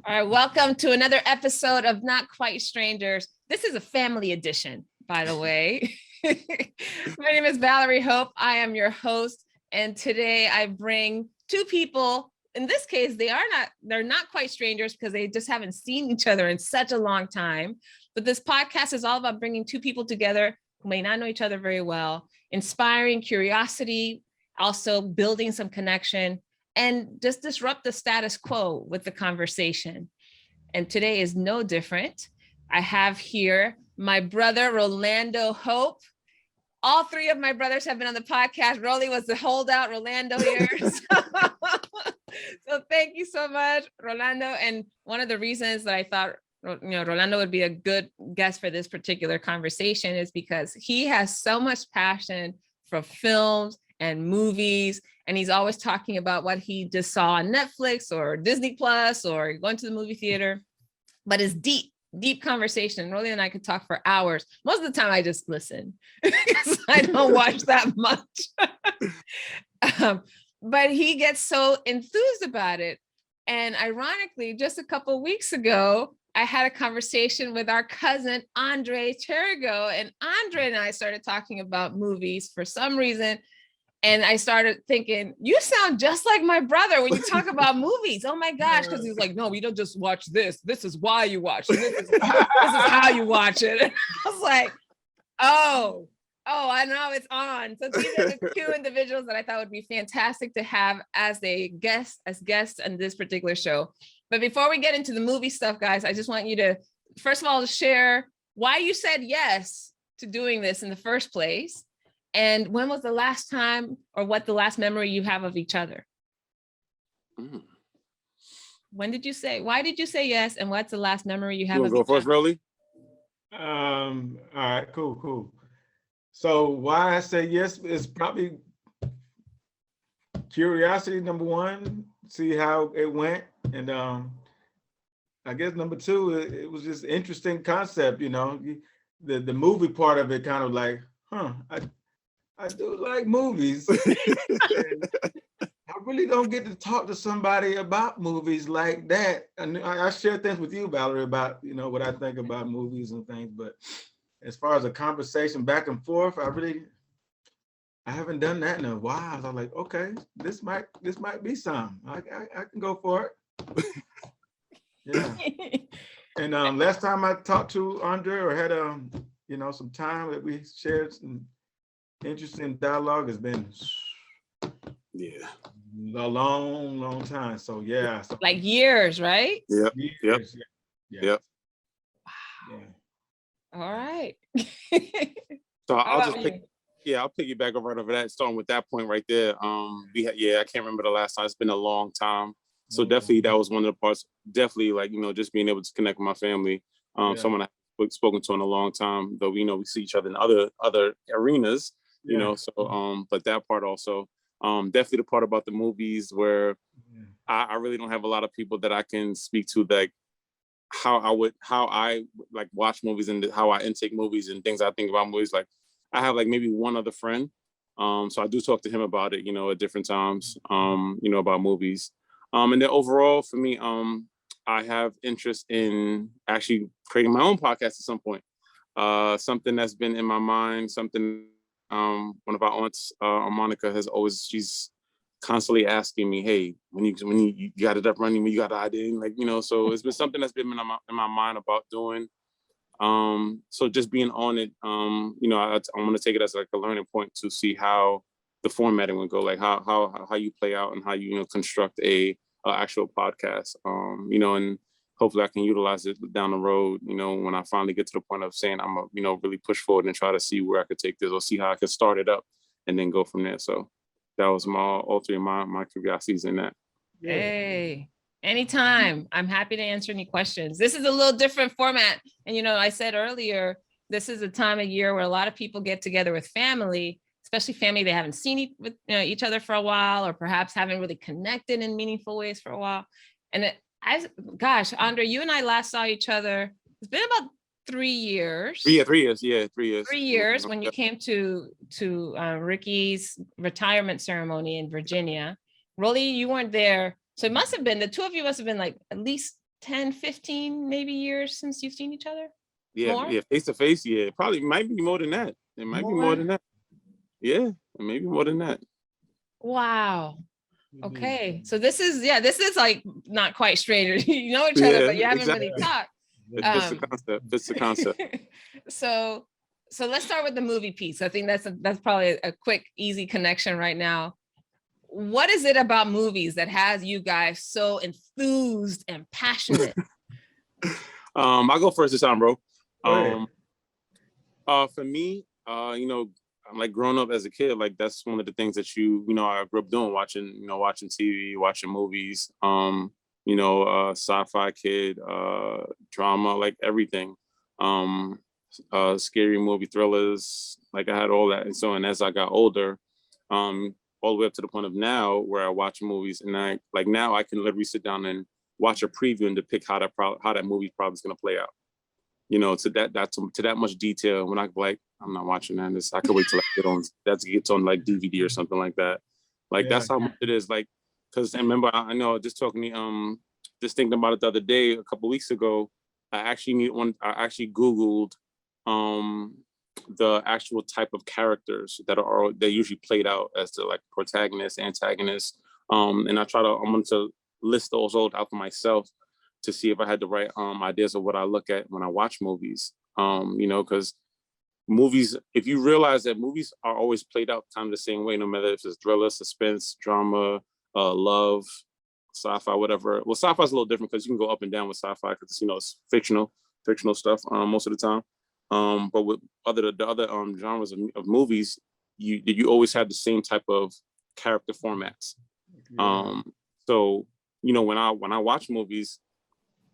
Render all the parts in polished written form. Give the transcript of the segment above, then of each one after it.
All right, welcome to another episode of Not Quite Strangers. This is a family edition, by the way. My name is Valerie Hope. I am your host, and today I bring two people. In this case, they're not quite strangers because they just haven't seen each other in such a long time. But this podcast is all about bringing two people together who may not know each other very well, inspiring curiosity, also building some connection, and just disrupt the status quo with the conversation. And today is no different. I have here my brother, Rolando Hope. All three of my brothers have been on the podcast. Rolly was the holdout, Rolando here. So thank you so much, Rolando. And one of the reasons that I thought, Rolando would be a good guest for this particular conversation is because he has so much passion for films and movies. And he's always talking about what he just saw on Netflix or Disney Plus or going to the movie theater. But it's deep conversation. Rolly and I could talk for hours. Most of the time I just listen because I don't watch that much. But he gets so enthused about it. And ironically, just a couple of weeks ago, I had a conversation with our cousin, André Cherigo. And André and I started talking about movies for some reason. And I started thinking, you sound just like my brother when you talk about movies. Oh my gosh. Because he's like, no, we don't just watch this. This is why you watch it. This is how you watch it. And I was like, oh, I know it's on. So these are the two individuals that I thought would be fantastic to have as guests on this particular show. But before we get into the movie stuff, guys, I just want you to, first of all, share why you said yes to doing this in the first place. And when was the last time or what the last memory you have of each other? Why did you say yes? And what's the last memory you have of each other? Go first, Rolly? All right, cool. So why I say yes is probably curiosity, number one, see how it went. And I guess number two, it was just interesting concept, the movie part of it kind of like, I do like movies. I really don't get to talk to somebody about movies like that. And I share things with you, Valerie, about, what I think about movies and things. But as far as a conversation back and forth, I haven't done that in a while. So I'm like, okay, this might be some. I can go for it. Yeah. And last time I talked to André or had some time that we shared some interesting dialogue has been a long time. So yeah. Like years, right? Yep. Wow. Yeah. All right. So I'll piggyback right over that, starting with that point right there. I can't remember the last time. It's been a long time. So definitely that was one of the parts, definitely like, just being able to connect with my family. Someone I've spoken to in a long time, though, we see each other in other arenas, but that part also, definitely the part about the movies where I really don't have a lot of people that I can speak to, like how I like watch movies and how I intake movies and things I think about movies. Like I have like maybe one other friend. So I do talk to him about it, at different times, about movies. And then overall for me, I have interest in actually creating my own podcast at some point. Something that's been in my mind, something one of our aunts, Monica, she's constantly asking me, hey, when you got it up running, when you got the idea, so it's been something that's been in my mind about doing. So just being on it, I'm going to take it as like a learning point to see how the formatting would go, like how you play out and how you construct a actual podcast, and hopefully I can utilize it down the road, when I finally get to the point of saying I'm a, really push forward and try to see where I could take this or see how I could start it up and then go from there. So that was my curiosities in that. Hey, anytime. I'm happy to answer any questions. This is a little different format. And, I said earlier, this is a time of year where a lot of people get together with family, especially family they haven't seen each other for a while, or perhaps haven't really connected in meaningful ways for a while. And André, you and I last saw each other. It's been about 3 years. 3 years. Yeah, 3 years. 3 years when you came to Ricky's retirement ceremony in Virginia. Rolly, you weren't there. So it must have been, the two of you must have been like at least 10, 15 maybe years since you've seen each other? Yeah, More? yeah, face to face. Yeah, probably might be more than that. It might be more than that. Yeah, maybe more than that. Wow. Okay. So this is like not quite strangers. You know each other, Yeah, but you haven't exactly. really talked. It fits the concept. Fits the concept. So let's start with the movie piece. I think that's probably a quick, easy connection right now. What is it about movies that has you guys so enthused and passionate? I'll go first this time, bro. Go ahead. For me, you know, I'm like growing up as a kid, like that's one of the things that I grew up doing, watching TV, watching movies, sci-fi kid, drama, like everything. Scary movie thrillers, like I had all that. And so, and as I got older, all the way up to the point of now where I watch movies and now I can literally sit down and watch a preview and depict how that movie probably is going to play out. You know, to that much detail. When I like, I'm not watching that. I could wait till I gets on like DVD or something like that. Like that's how much it is. Like, because I remember I know just talking just thinking about it the other day, a couple of weeks ago. I actually Googled the actual type of characters that they usually played out as the like protagonist, antagonist. And I wanted to list those out for myself to see if I had the right ideas of what I look at when I watch movies. Because movies, if you realize that movies are always played out kind of the same way, no matter if it's thriller, suspense, drama, love, sci-fi, whatever. Well, sci-fi is a little different because you can go up and down with sci-fi because it's fictional stuff most of the time. But with the other genres of movies, you always have the same type of character formats. So when I watch movies,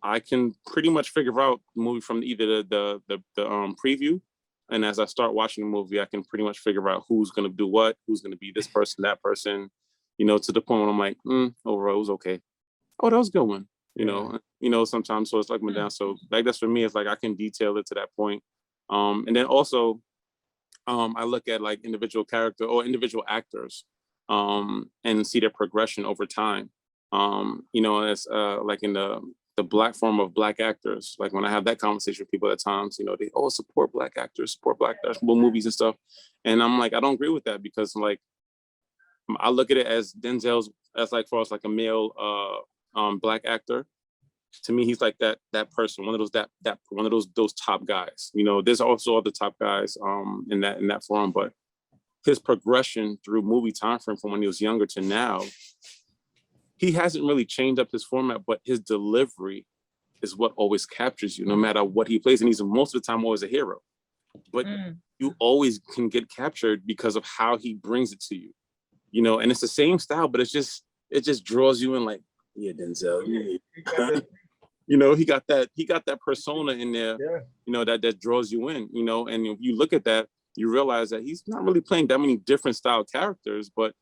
I can pretty much figure out the movie from either the preview, and as I start watching the movie, I can pretty much figure out who's going to do what, who's going to be this person, that person, to the point where I'm like, overall, it was okay. Oh, that was a good one. Sometimes, so it's like down. So like that's for me, it's like I can detail it to that point. And then also, I look at like individual character or individual actors, and see their progression over time. As like in the black form of black actors, like when I have that conversation with people at times, they support black actors, support black movies and stuff. And I'm like, I don't agree with that because like, I look at it as Denzel's as like for us, like a male black actor. To me, he's like that person, one of those top guys. There's also other top guys in that form, but his progression through movie time frame from when he was younger to now, he hasn't really changed up his format, but his delivery is what always captures you, no matter what he plays. And he's most of the time always a hero. But you always can get captured because of how he brings it to you. And it's the same style, but it just draws you in like, yeah, Denzel. Yeah. He got that persona in there, that draws you in, and if you look at that, you realize that he's not really playing that many different style characters, but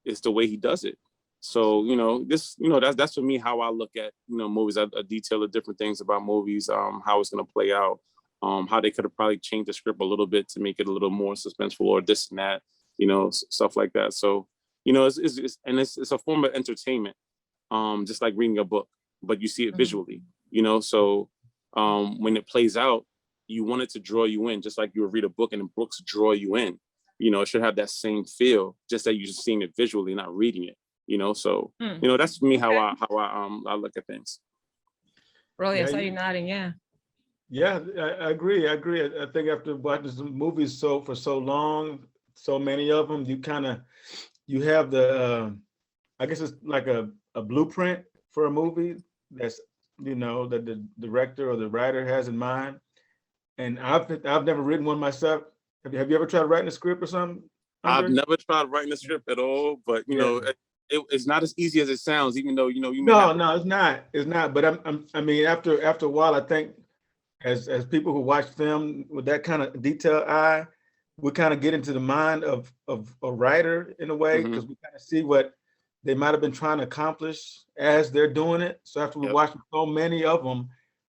it's the way he does it. So, that's for me how I look at, movies. I detail the different things about movies, how it's going to play out, how they could have probably changed the script a little bit to make it a little more suspenseful or this and that, stuff like that. So, it's a form of entertainment, just like reading a book, but you see it visually, so when it plays out, you want it to draw you in, just like you would read a book and the books draw you in. It should have that same feel, just that you're just seeing it visually, not reading it. So that's for me how I look at things. Rolly, I saw you nodding. Yeah, I agree. I think after watching some movies for so long, so many of them, you have the I guess it's like a blueprint for a movie that's that the director or the writer has in mind. And I've never written one myself. Have you ever tried writing a script or something, André? I've never tried writing a script at all, but it's not as easy as it sounds, even though you No, it's not. But I mean, after a while, I think as people who watch film with that kind of detailed eye, we kind of get into the mind of a writer in a way, because we kind of see what they might have been trying to accomplish as they're doing it. So after we watch so many of them,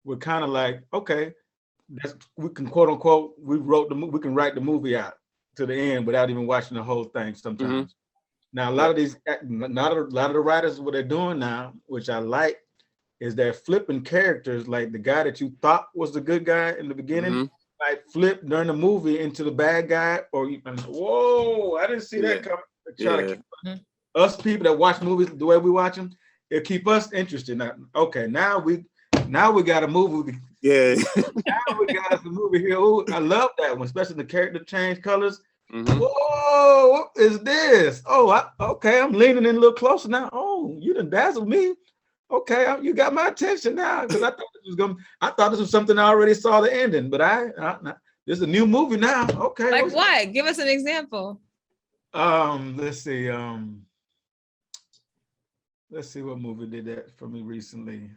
we're kind of like, okay, we can quote unquote, we can write the movie out to the end without even watching the whole thing sometimes. Now, a lot of the writers, what they're doing now, which I like, is they're flipping characters, like the guy that you thought was the good guy in the beginning, like flip during the movie into the bad guy, or you, whoa, I didn't see that coming. Try to keep us people that watch movies the way we watch them, it keep us interested. Now, okay, now we got a movie. Yeah. Now we got us a movie here. Ooh, I love that one, especially the character change colors. Whoa, what is this? Oh, okay, I'm leaning in a little closer now. Oh, you done dazzled me. Okay, you got my attention now, because I thought this was something I already saw the ending, but this is a new movie now. Okay, like what? Give us an example. Let's see what movie did that for me recently.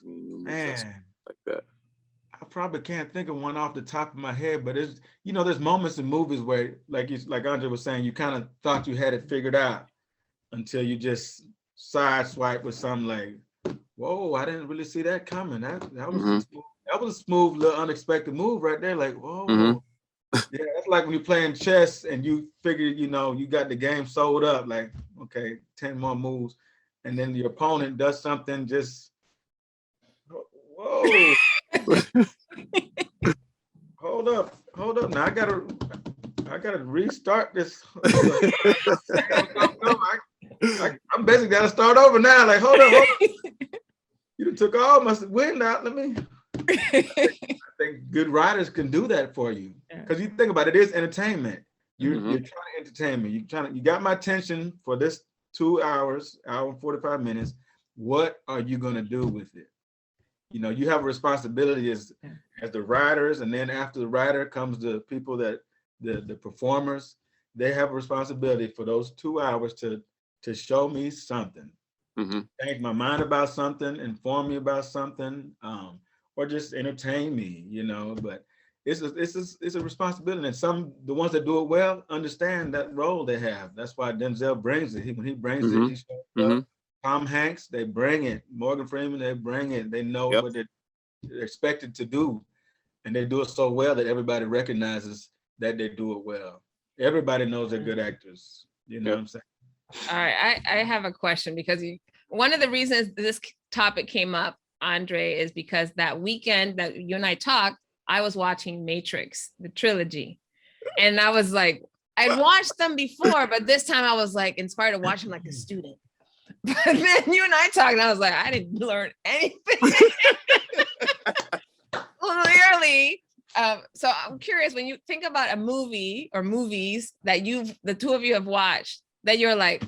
Man, like that. I probably can't think of one off the top of my head, but it's, there's moments in movies where, like André was saying, you kind of thought you had it figured out until you just sideswipe with something like, whoa, I didn't really see that coming. That was a smooth little unexpected move right there. Like, whoa. Yeah, that's like when you're playing chess and you figure, you got the game sold up, like, okay, 10 more moves. And then your opponent does something just, whoa. Hold up. Now I gotta restart this. I'm basically gotta start over now. Like, hold up. You done took all my wind out. Let me. I think good writers can do that for you, because you think about it, it is entertainment. You're trying to entertain me. You got my attention for this 2 hours, hour and 45 minutes. What are you gonna do with it? You have a responsibility as the writers, and then after the writer comes the people that the performers. They have a responsibility for those 2 hours to show me something, change my mind about something, inform me about something, or just entertain me. But it's a responsibility, and the ones that do it well understand that role they have. That's why Denzel brings it. When he brings it, he shows up. Tom Hanks, they bring it. Morgan Freeman, they bring it. They know what they're expected to do, and they do it so well that everybody recognizes that they do it well. Everybody knows they're good actors. You know what I'm saying? All right, I have a question, because one of the reasons this topic came up, André, is because that weekend that you and I talked, I was watching Matrix, the trilogy, and I was like, I'd watched them before, but this time I was like inspired to watch them like a student. But then you and I talked, and I was like, I didn't learn anything. Clearly. So I'm curious, when you think about a movie or movies that the two of you have watched, that you're like,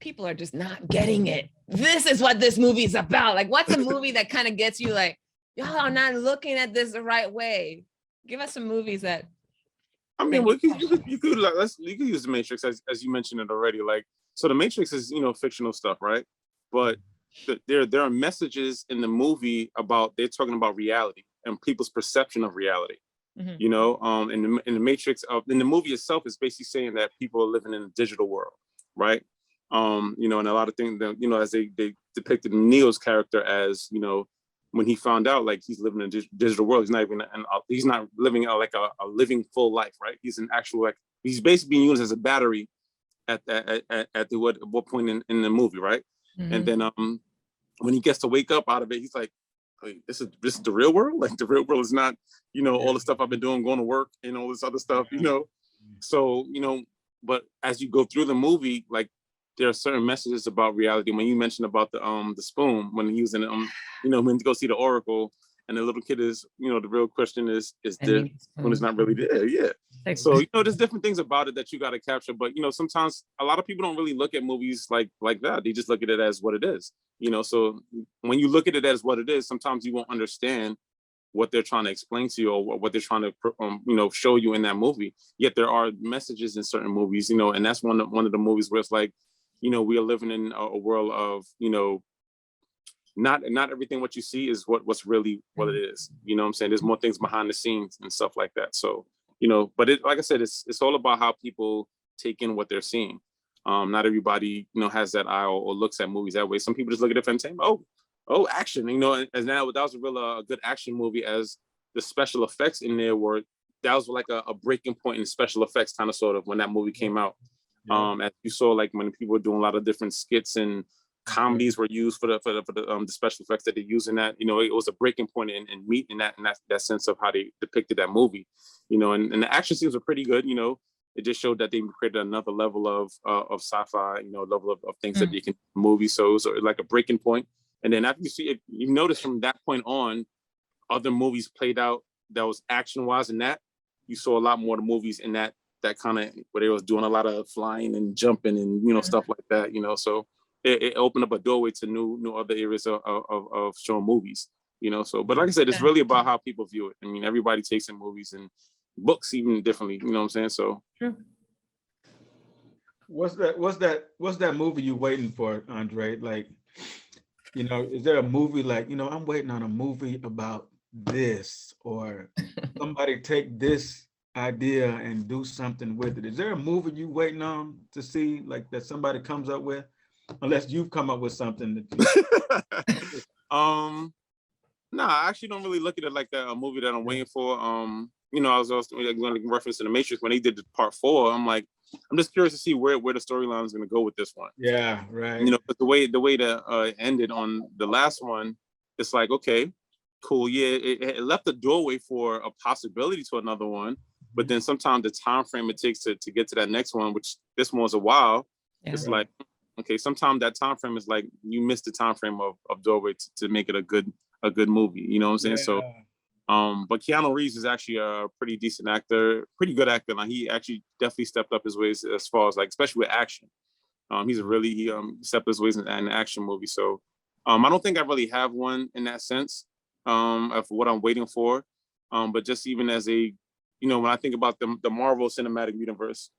people are just not getting it. This is what this movie is about. Like, what's a movie that kind of gets you like, y'all are not looking at this the right way? Give us some movies that. I mean, well, you could use the Matrix as you mentioned it already. Like, so the Matrix is fictional stuff, right? But there are messages in the movie they're talking about reality and people's perception of reality. In the Matrix, in the movie itself, is basically saying that people are living in a digital world, right? And a lot of things that, as they depicted Neo's character as, when he found out, like, he's living in a digital world, he's not living like a living full life, right? He's an actual, like, he's basically being used as a battery at what point in the movie, right? And then when he gets to wake up out of it, he's like, wait, this is the real world? Like, the real world is not, all the stuff I've been doing, going to work and all this other stuff, So, but as you go through the movie, like, there are certain messages about reality. When you mentioned about the spoon, when he was in when to go see the Oracle, and the little kid is, the real question is there when it's not really there? Yeah. So, there's different things about it that you got to capture, but sometimes a lot of people don't really look at movies like that. They just look at it as what it is. So when you look at it as what it is, sometimes you won't understand what they're trying to explain to you, or what they're trying to show you in that movie. Yet there are messages in certain movies, and that's one of the movies where it's like, we are living in a world of, not everything what you see is what's really what it is. What I'm saying? There's more things behind the scenes and stuff like that. So, but like I said, it's all about how people take in what they're seeing. Not everybody, has that eye or looks at movies that way. Some people just look at it and say, oh, action, and now that was a real good action movie, as the special effects in there that was like a breaking point in special effects, kind of sort of, when that movie came out. As you saw, like, when people were doing a lot of different skits and comedies were used for the special effects that they use in that. You know, it was a breaking point in meeting that sense of how they depicted that movie. You know, and the action scenes were pretty good. You know, it just showed that they created another level of sci-fi. You know, level of things that they can movie. So it was like a breaking point. And then after you see it, you notice from that point on, other movies played out that was action wise. In that, you saw a lot more of the movies in that kind of where they was doing a lot of flying and jumping and stuff like that. You know, so. It opened up a doorway to new other areas of showing movies, you know. So, but like I said, it's really about how people view it. I mean, everybody takes in movies and books even differently. You know what I'm saying? So, what's that movie you waiting for, Andre? Like, is there a movie like I'm waiting on a movie about this, or somebody take this idea and do something with it? Is there a movie you waiting on to see, like that somebody comes up with? Unless you've come up with something that no, I actually don't really look at it like a movie that I'm waiting for. I was also going to reference to The Matrix when they did the part 4. I'm like, I'm just curious to see where the storyline is going to go with this one. Yeah, right. But the way that ended on the last one, it's like, okay, cool. Yeah, it left a doorway for a possibility to another one, but then sometimes the time frame it takes to get to that next one, which this one was a while. Yeah. It's like, okay, sometimes that time frame is like you missed the time frame of doorway to make it a good movie. You know what I'm saying? Yeah. So, but Keanu Reeves is actually a pretty decent actor, pretty good actor. Like he actually definitely stepped up his ways as far as like, especially with action. He stepped his ways in an action movie. So, I don't think I really have one in that sense of what I'm waiting for. But just even as a, when I think about the Marvel Cinematic Universe,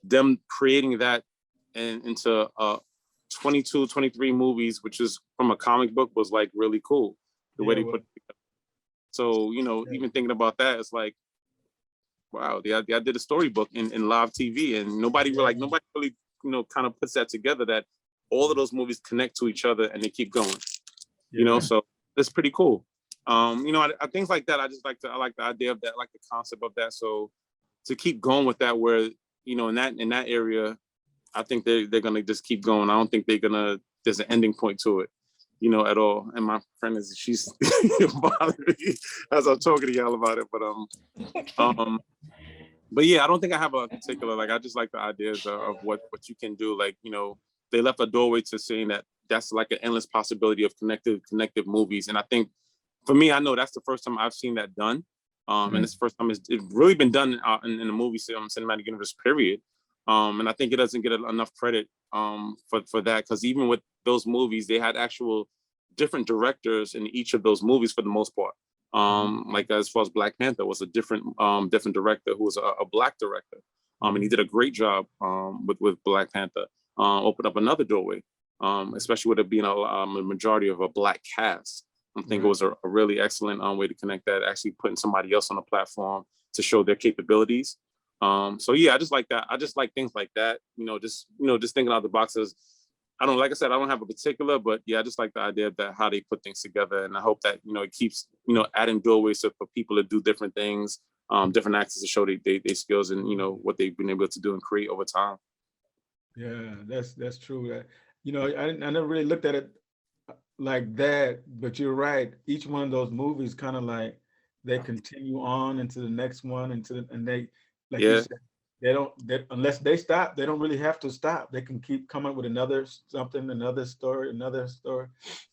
them creating that and into 22, 23 movies, which is from a comic book, was like really cool. The way they put it together. So, even thinking about that, it's like, wow, I did a storybook in live TV, and nobody really, kind of puts that together, that all of those movies connect to each other and they keep going. So it's pretty cool. I things like that, I like the idea of that, I like the concept of that. So to keep going with that, where, in that area, I think they're gonna just keep going. I don't think there's an ending point to it, at all. And my friend she's bothering me as I'm talking to y'all about it. But yeah, I don't think I have a particular, like, I just like the ideas of what you can do. Like, they left a doorway to saying that's like an endless possibility of connective movies. And I think for me, I know that's the first time I've seen that done. And it's the first time it's really been done in the movie cinematic universe, period. And I think it doesn't get enough credit for that, because even with those movies, they had actual different directors in each of those movies for the most part. Like as far as Black Panther was a different director who was a Black director, and he did a great job with Black Panther. Opened up another doorway, especially with it being a majority of a Black cast. I think it was a really excellent way to connect that, actually putting somebody else on the platform to show their capabilities. So yeah, I just like that. I just like things like that, just thinking out the boxes. Like I said, I don't have a particular, but yeah, I just like the idea of that, how they put things together. And I hope that, it keeps, adding doorways for people to do different things, different actors to show their skills and, what they've been able to do and create over time. Yeah, that's true. I never really looked at it like that, but you're right. Each one of those movies kind of like, they continue on into the next one, and they, like you said, unless they stop, they don't really have to stop. They can keep coming with another something, another story.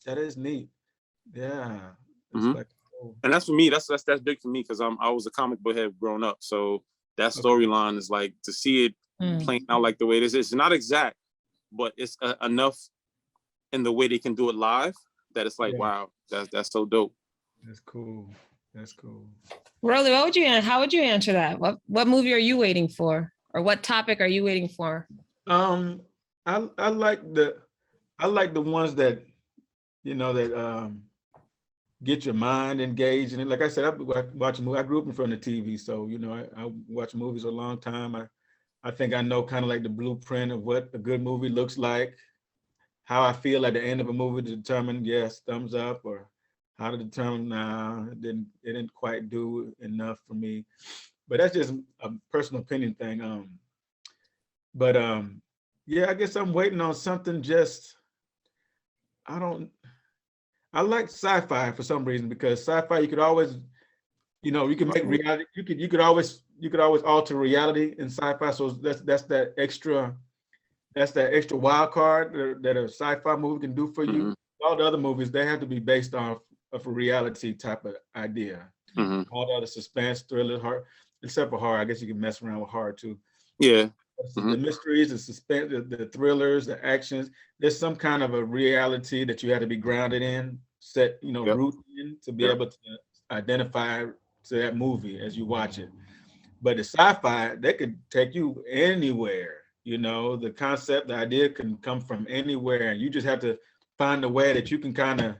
That is neat. Yeah. Like, and that's for me, that's big for me, because I was a comic book head growing up. So that storyline is like, to see it playing out like the way it is. It's not exact, but it's enough in the way they can do it live that it's like, wow, that's so dope. That's cool. Rolly, how would you answer that? What movie are you waiting for, or what topic are you waiting for? I like the ones that get your mind engaged. And like I said, I watch a movie. I grew up in front of the TV, so I watch movies a long time. I think I know kind of like the blueprint of what a good movie looks like. How I feel at the end of a movie to determine, yes, thumbs up, or how to determine, nah, it didn't quite do enough for me. But that's just a personal opinion thing. Yeah, I guess I'm waiting on something just I like sci-fi for some reason, because sci-fi you could always, you can make reality, you could always alter reality in sci-fi. So that's that extra wild card that a sci-fi movie can do for you. Mm-hmm. All the other movies, they have to be based off of a reality type of idea. Mm-hmm. All the other suspense, thriller, horror, except for horror. I guess you can mess around with horror too. Yeah. The mysteries, the suspense, the thrillers, the actions. There's some kind of a reality that you have to be grounded in, set, Yep. rooted in, to be Yep. able to identify to that movie as you watch it. But the sci-fi, they could take you anywhere. The concept, the idea can come from anywhere, and you just have to find a way that you can kind of,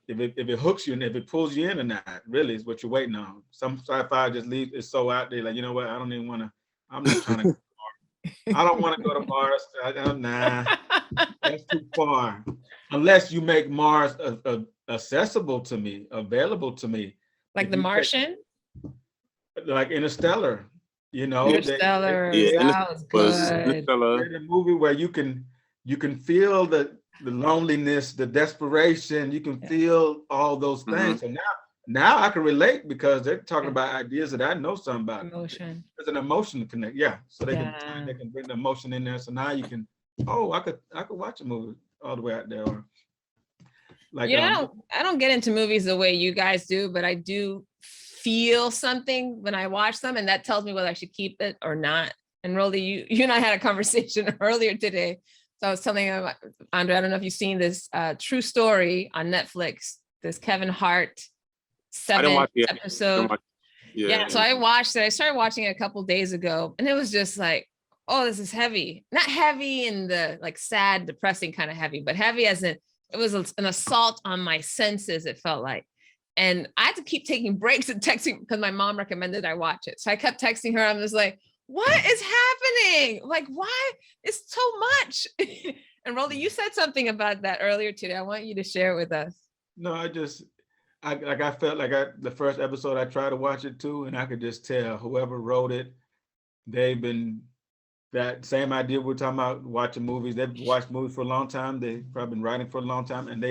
if it hooks you and if it pulls you in or not, really is what you're waiting on. Some sci-fi just leaves it so out there, like, you know what, I don't even want to, I'm not trying to go to Mars. I don't want to go to Mars. Nah, that's too far. Unless you make Mars accessible to me, available to me. Like The Martian? Like Interstellar. Interstellar, that was good. A movie where you can feel the loneliness, the desperation. You can feel all those things. So now I can relate, because they're talking about ideas that I know something about. Emotion. There's an emotion to connect. Yeah, so they can bring the emotion in there. So now you can. Oh, I could watch a movie all the way out there. Or like, I don't get into movies the way you guys do, but I do feel something when I watch them, and that tells me whether I should keep it or not. And Rolly, you and I had a conversation earlier today. So I was telling him, André, I don't know if you've seen this true story on Netflix, this Kevin Hart 7 episode. Yeah, so I watched it. I started watching it a couple days ago, and it was just like, oh, this is heavy. Not heavy in the like sad, depressing kind of heavy, but heavy as in it was an assault on my senses, it felt like. And I had to keep taking breaks and texting, because my mom recommended I watch it. So I kept texting her. I was like, what is happening? Like, why? It's so much. And Rolly, you said something about that earlier today. I want you to share it with us. No, I felt like the first episode, I tried to watch it too, and I could just tell whoever wrote it, they've been that same idea we're talking about, watching movies. They've watched movies for a long time. They've probably been writing for a long time, and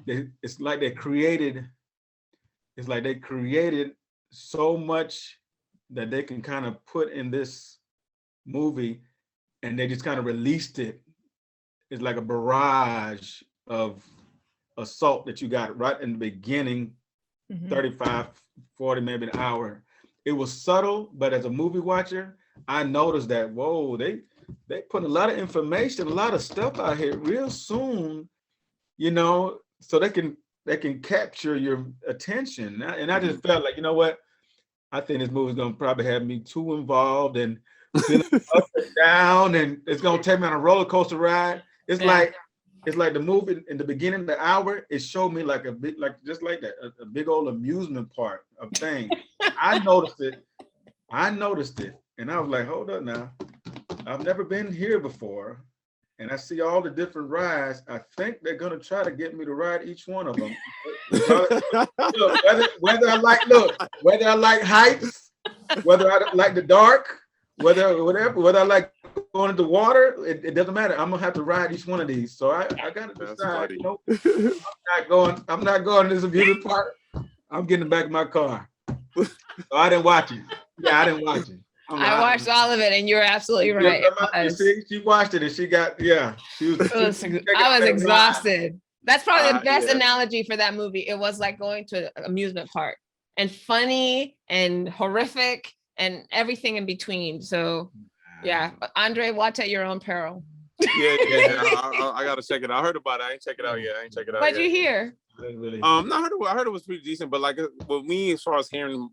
it's like they created so much that they can kind of put in this movie, and they just kind of released it. It's like a barrage of assault that you got right in the beginning, 35, 40, maybe an hour. It was subtle, but as a movie watcher, I noticed that, whoa, they put a lot of information, a lot of stuff out here real soon, so they can capture your attention. And I just felt like, you know what? I think this movie's gonna probably have me too involved and feeling up and down, and it's gonna take me on a roller coaster ride. It's like the movie in the beginning of the hour, it showed me like a big, like just like that, a big old amusement park of things. I noticed it, and I was like, hold up now. I've never been here before, and I see all the different rides. I think they're gonna try to get me to ride each one of them. Look, whether I like heights, whether I like the dark, whether I like going into water, it doesn't matter. I'm gonna have to ride each one of these. So I gotta decide. I'm not going to this amusement park. I'm getting back in my car. So I didn't watch it. Yeah, I didn't watch it. I watched all of it, and you're absolutely right. She watched it, and she got, I was exhausted. That's probably the best analogy for that movie. It was like going to an amusement park, and funny and horrific and everything in between. So yeah, André, watch at your own peril. I gotta check it out. I heard about it. I ain't check it out yet. What'd you hear? I heard it was pretty decent, but like with me, as far as hearing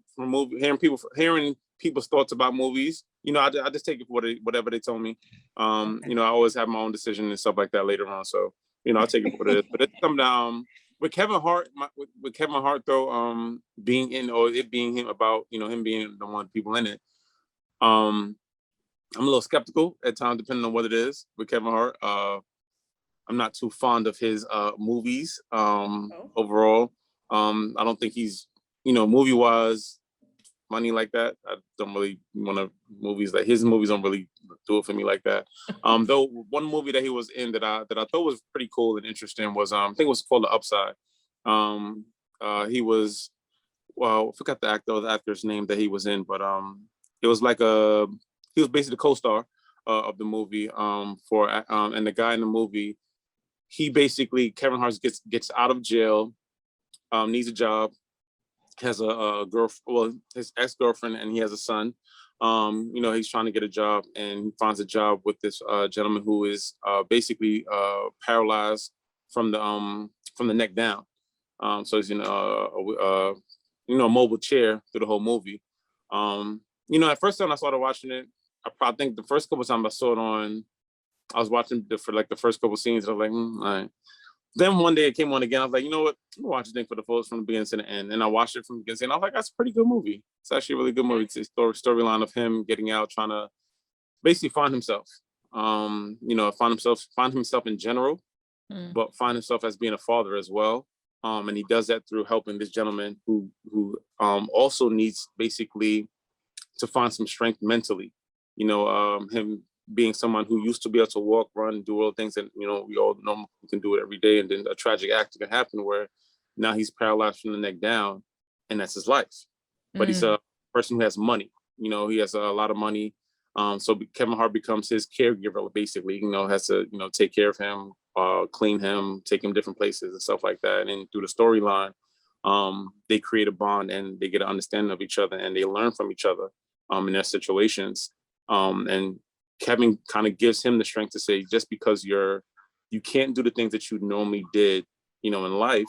people's thoughts about movies, I just take it for whatever they told me. I always have my own decision and stuff like that later on. So, I'll take it for what it is. But it's something with Kevin Hart, though, being in, or it being him about, him being the one people in it. I'm a little skeptical at times, depending on what it is with Kevin Hart. I'm not too fond of his movies overall. I don't think he's, movie-wise, money like that. I don't really want to movies like his movies don't really do it for me like that. Though one movie that he was in that I thought was pretty cool and interesting was I think it was called The Upside. He was, well, I forgot the actor's name that he was in, but it was like he was basically the co-star of the movie. And the guy in the movie, he basically, Kevin Hart gets out of jail, needs a job, has a well, his ex-girlfriend, and he has a son. He's trying to get a job, and he finds a job with this gentleman who is basically paralyzed from the neck down. So he's in a mobile chair through the whole movie. At first time I started watching it, I think the first couple of times I saw it I was watching for like the first couple of scenes. I was like, all right. Then one day it came on again. I was like, you know what? I'm gonna watch the thing for the full from the beginning to the end. And I watched it from the beginning to the end. I was like, that's a pretty good movie. It's actually a really good movie. It's a storyline of him getting out, trying to basically find himself. Find himself in general, but find himself as being a father as well. And he does that through helping this gentleman who also needs basically to find some strength mentally. Him being someone who used to be able to walk, run, do all things, and we all know he can do it every day. And then a tragic accident happened where now he's paralyzed from the neck down, and that's his life. But he's a person who has money. He has a lot of money. So Kevin Hart becomes his caregiver, basically. Has to take care of him, clean him, take him different places and stuff like that. And through the storyline, they create a bond and they get an understanding of each other and they learn from each other in their situations. And Kevin kind of gives him the strength to say, just because you can't do the things that you normally did, in life,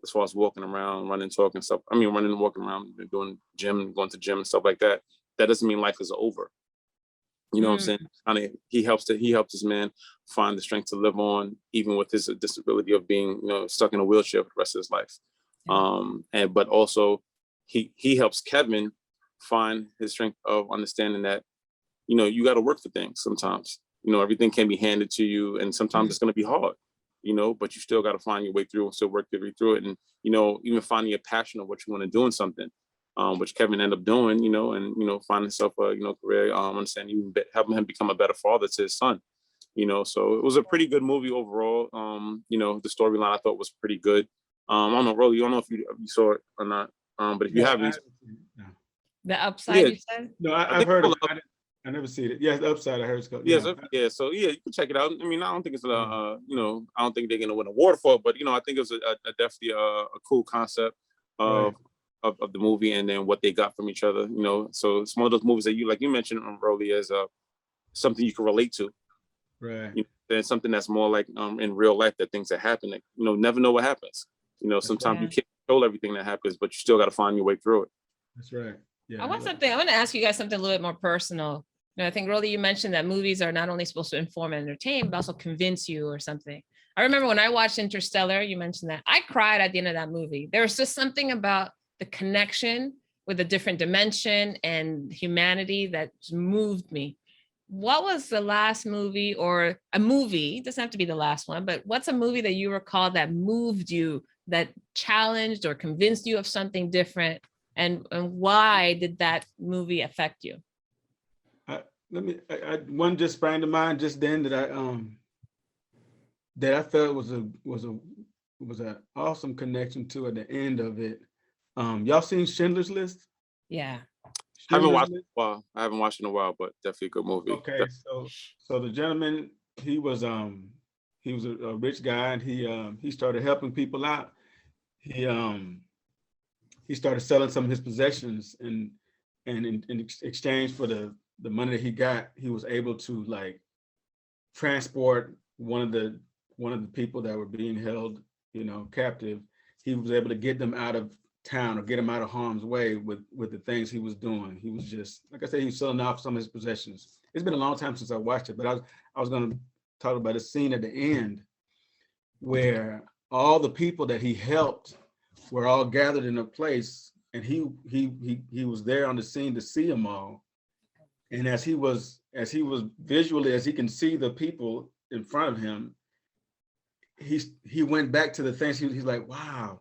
as far as walking around, running, talking stuff. I mean, running and walking around, doing going to gym and stuff like that. That doesn't mean life is over. What I'm saying? Kind of, he helps this man find the strength to live on, even with his disability of being, stuck in a wheelchair for the rest of his life. But also he helps Kevin find his strength of understanding that, you got to work for things sometimes. Everything can be handed to you, and sometimes it's going to be hard, but you still got to find your way through and still work your way through it. And, even finding a passion of what you want to do in something, which Kevin ended up doing, and, find himself a, career, understanding, helping him become a better father to his son, so it was a pretty good movie overall. The storyline I thought was pretty good. I don't know, Rolly, you don't know if you saw it or not, but if you haven't. The Upside, you said? No, I've heard of it. I never seen it. Yeah, The Upside, I heard it's called. Yeah. So you can check it out. I mean, I don't think it's I don't think they're gonna win an award for it, but I think it was a definitely a cool concept of the movie, and then what they got from each other. So it's one of those movies that you mentioned, Rolly, as something you can relate to. Right. Than something that's more like in real life, that things that happen that never know what happens. Sometimes you can't control everything that happens, but you still got to find your way through it. That's right. Yeah. I want to ask you guys something a little bit more personal. I think, Rolly, you mentioned that movies are not only supposed to inform and entertain, but also convince you or something. I remember when I watched Interstellar, you mentioned that. I cried at the end of that movie. There was just something about the connection with a different dimension and humanity that moved me. What was the last movie, or a movie, it doesn't have to be the last one, but what's a movie that you recall that moved you, that challenged or convinced you of something different? And why did that movie affect you? One just sprang to mind just then that I felt was an awesome connection to at the end of it. Y'all seen Schindler's List? Yeah. I haven't watched it in a while. I haven't watched it in a while, but definitely a good movie. Okay, so the gentleman, he was a rich guy, and he started helping people out. He started selling some of his possessions, and in exchange for the money that he got, he was able to like transport one of the people that were being held, captive. He was able to get them out of town or get him out of harm's way with the things he was doing. He was just, like I said, he was selling off some of his possessions. It's been a long time since I watched it, but I was going to talk about a scene at the end where all the people that he helped were all gathered in a place, and he was there on the scene to see them all. And as he was visually, as he can see the people in front of him, he went back to the things. He's like, wow,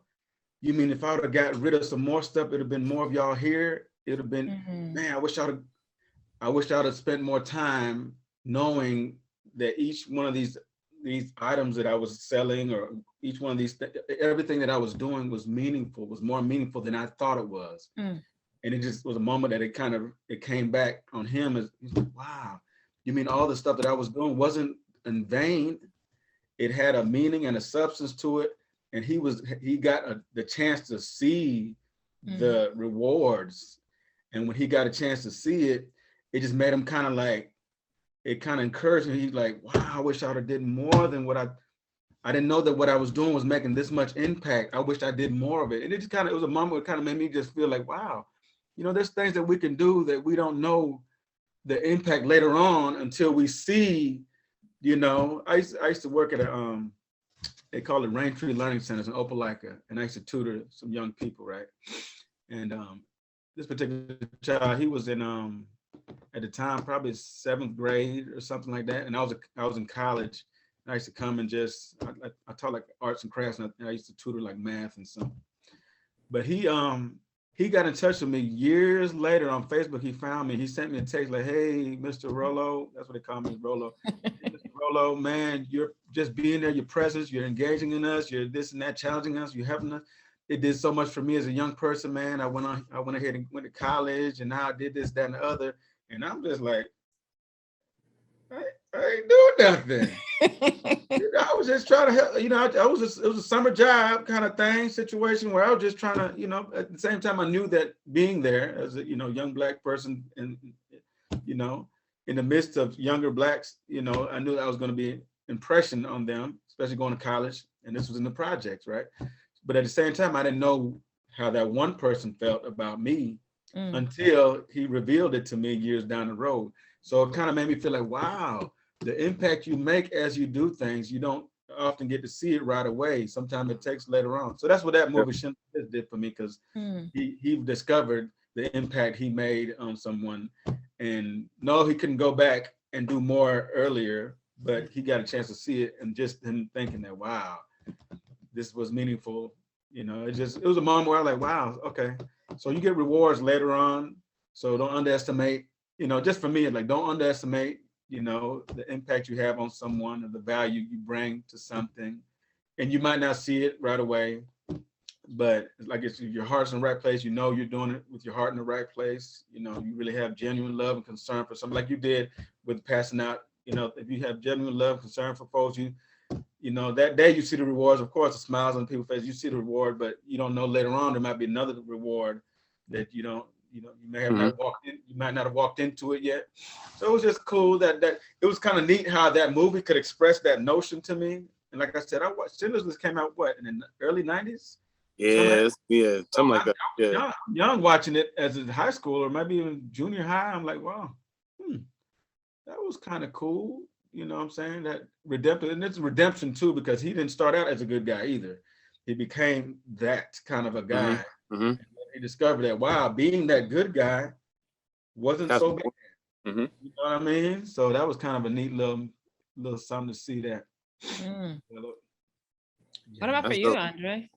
you mean if I would have got rid of some more stuff, it'd have been more of y'all here. It'd have been, man, I wish I'd have spent more time knowing that each one of these items that I was selling, or each one of these, everything that I was doing was meaningful, was more meaningful than I thought it was. And it just was a moment that it came back on him as, he's like, wow, you mean all the stuff that I was doing wasn't in vain? It had a meaning and a substance to it. And he got the chance to see the rewards. And when he got a chance to see it, it just made him kind of like, it kind of encouraged him. He's like, wow, I wish I would have did more than what I didn't know that what I was doing was making this much impact. I wish I did more of it. And it was a moment where it kind of made me just feel like, wow, there's things that we can do that we don't know the impact later on until we see, I used to work at they call it Rain Tree Learning Centers in Opelika, and I used to tutor some young people, right? And this particular child, he was in at the time probably 7th grade or something like that, and I was in college. I used to come and I taught like arts and crafts, and I used to tutor like math and something. But he got in touch with me years later on Facebook. He found me. He sent me a text like, "Hey, Mr. Rollo," that's what they call me, Rollo. "Hey, Mr. Rollo, man, you're just being there, your presence, you're engaging in us, you're this and that, challenging us, you're helping us. It did so much for me as a young person, man. I went ahead and went to college, and now I did this, that, and the other." And I'm just like, I ain't doing nothing. I was just trying to help, it was a summer job kind of thing, situation where I was just trying to, at the same time I knew that being there as a, young Black person and, in the midst of younger Blacks, I knew I was going to be an impression on them, especially going to college. And this was in the projects, right? But at the same time, I didn't know how that one person felt about me until he revealed it to me years down the road. So it kind of made me feel like, wow, the impact you make as you do things, you don't often get to see it right away. Sometimes it takes later on. So that's what that movie did for me, because he discovered the impact he made on someone. And no, he couldn't go back and do more earlier, but he got a chance to see it, and just him thinking that, wow, this was meaningful. It was a moment where I was like, wow, okay. So you get rewards later on. So don't underestimate, just for me, like, don't underestimate, the impact you have on someone and the value you bring to something. And you might not see it right away, but like, it's your heart's in the right place. You're doing it with your heart in the right place. You really have genuine love and concern for something, like you did with passing out. If you have genuine love, concern for folks, that day you see the rewards. Of course, the smiles on people's face, you see the reward, but you don't know later on there might be another reward that you may have not walked in, you might not have walked into it yet. So it was just cool that it was kind of neat how that movie could express that notion to me. And like I said, I watched Schindler's List, came out in the early 90s? Something like that. Yeah. Young watching it as a high school or maybe even junior high. I'm like, wow, that was kind of cool. You know what I'm saying? That redemptive, and it's redemption too, because he didn't start out as a good guy either. He became that kind of a guy. He discovered that, wow, being that good guy wasn't so bad. You know what I mean? So that was kind of a neat little something to see that. What about for you, Andre?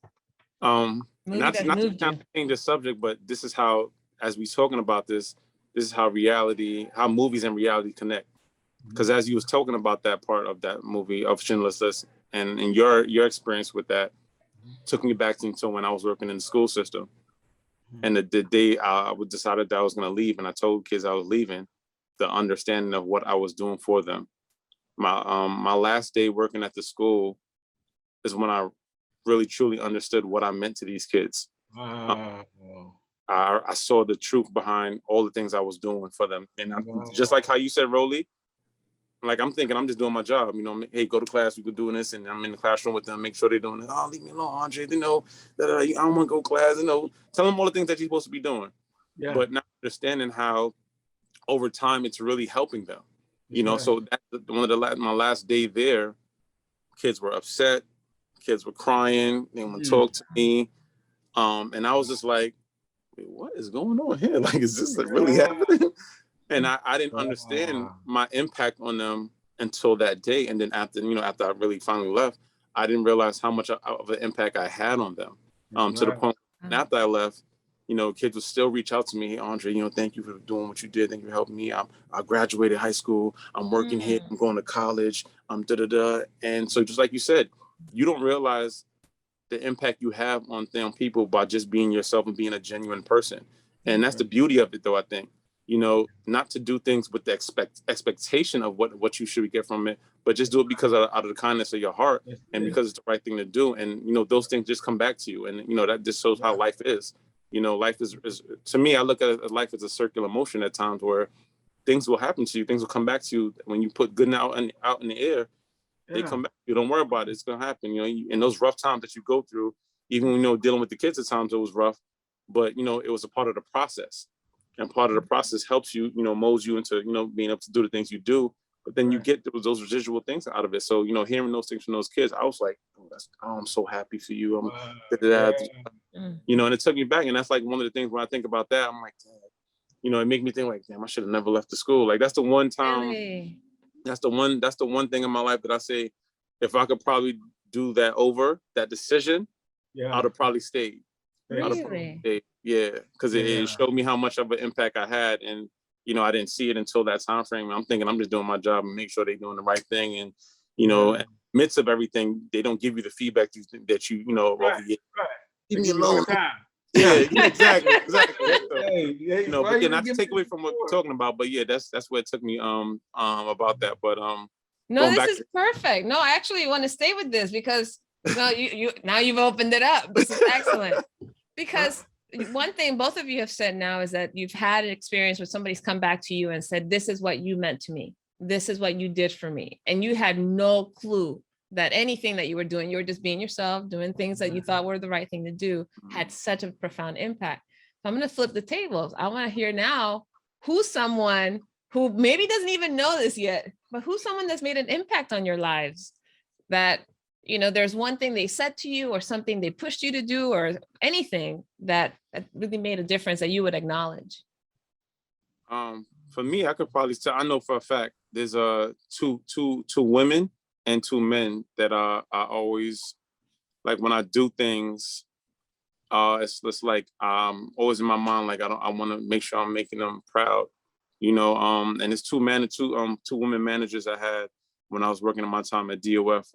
Not to kind of change the subject, but this is how, as we're talking about this is how movies and reality connect. Because as you was talking about that part of that movie of Schindler's List, and your experience with that took me back to when I was working in the school system. And the day I decided that I was going to leave, and I told kids I was leaving, the understanding of what I was doing for them. My last day working at the school is when I really truly understood what I meant to these kids. I saw the truth behind all the things I was doing for them. And just like how you said, Rolly, like, I'm thinking I'm just doing my job, hey, go to class, we could do this, and I'm in the classroom with them, make sure they're doing it. Oh, leave me alone, Andre, I don't want to go to class, tell them all the things that you're supposed to be doing. Yeah. But not understanding how over time it's really helping them. So that's one of my last day there, kids were upset, kids were crying, they want to talk to me. And I was just like, wait, what is going on here? Like, is this really happening? And I didn't understand my impact on them until that day. And then after I really finally left, I didn't realize how much of an impact I had on them. To the point after I left, kids would still reach out to me. Hey, André, thank you for doing what you did. Thank you for helping me. I graduated high school. I'm working here. I'm going to college. And so just like you said, you don't realize the impact you have on them people by just being yourself and being a genuine person. And that's the beauty of it, though, I think. Not to do things with the expectation of what you should get from it, but just do it because out of the kindness of your heart and because it's the right thing to do. And, those things just come back to you. And, that just shows how life is. Life is, to me, I look at life as a circular motion at times where things will happen to you. Things will come back to you when you put good out in the air. They come back. You don't worry about it. It's going to happen. In those rough times that you go through, even when, dealing with the kids at times, it was rough, but, it was a part of the process. And part of the process helps you, molds you into, being able to do the things you do. But then you get those residual things out of it. So, hearing those things from those kids, I was like, I'm so happy for you. And it took me back. And that's like one of the things when I think about that, I'm like, it made me think like, damn, I should have never left the school. Like that's the one time, that's the one thing in my life that I say, if I could probably do that over, that decision, I'd have probably stayed. Really? Yeah, because it showed me how much of an impact I had, and I didn't see it until that time frame. I'm thinking I'm just doing my job and make sure they're doing the right thing, and in the midst of everything, they don't give you the feedback that you leave me alone. Yeah, exactly. But again, not to take away from what we're talking about, but yeah, that's what it took me about that. But no, this is perfect. No, I actually want to stay with this because you now you've opened it up. This is excellent. Because one thing both of you have said now is that you've had an experience where somebody's come back to you and said, this is what you meant to me. This is what you did for me. And you had no clue that anything that you were doing, you were just being yourself, doing things that you thought were the right thing to do, had such a profound impact. So I'm going to flip the tables. I want to hear now who's someone who maybe doesn't even know this yet, but who's someone that's made an impact on your lives that, there's one thing they said to you or something they pushed you to do or anything that really made a difference that you would acknowledge. For me, I could probably say, I know for a fact, there's two women and two men that I always, like when I do things, it's like always in my mind, like I want to make sure I'm making them proud, and it's two women managers I had when I was working in my time at DOF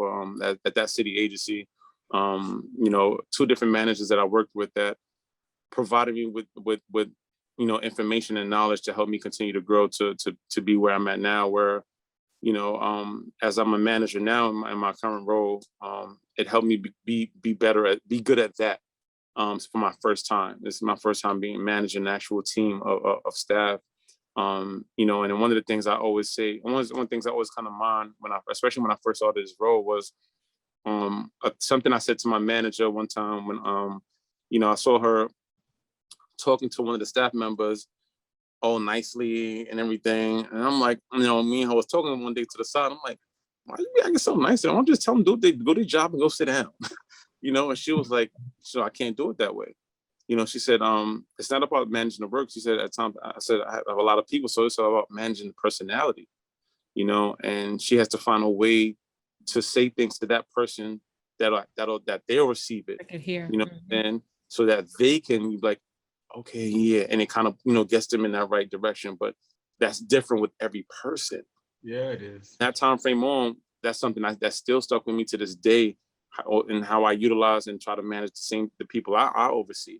at that city agency. Two different managers that I worked with that provided me with information and knowledge to help me continue to grow to be where I'm at now, where as I'm a manager now in my current role, it helped me be good at that. For my first time. This is my first time managing an actual team of staff. And one of the things I always say, one of the things I always kind of mind especially when I first saw this role was something I said to my manager one time when I saw her talking to one of the staff members all nicely and everything. And I'm like, me and her was talking one day to the side. I'm like, why are you acting so nice? I don't just tell them go to their job and go sit down. And she was like, so I can't do it that way. She said, it's not about managing the work. She said at times, I said, I have a lot of people, so it's all about managing the personality, and she has to find a way to say things to that person that they'll receive it, I could hear, and so that they can be like, okay, yeah. And it kind of, gets them in that right direction, but that's different with every person. Yeah, it is. That time frame on, that's something that still stuck with me to this day, and how I utilize and try to manage the people I oversee.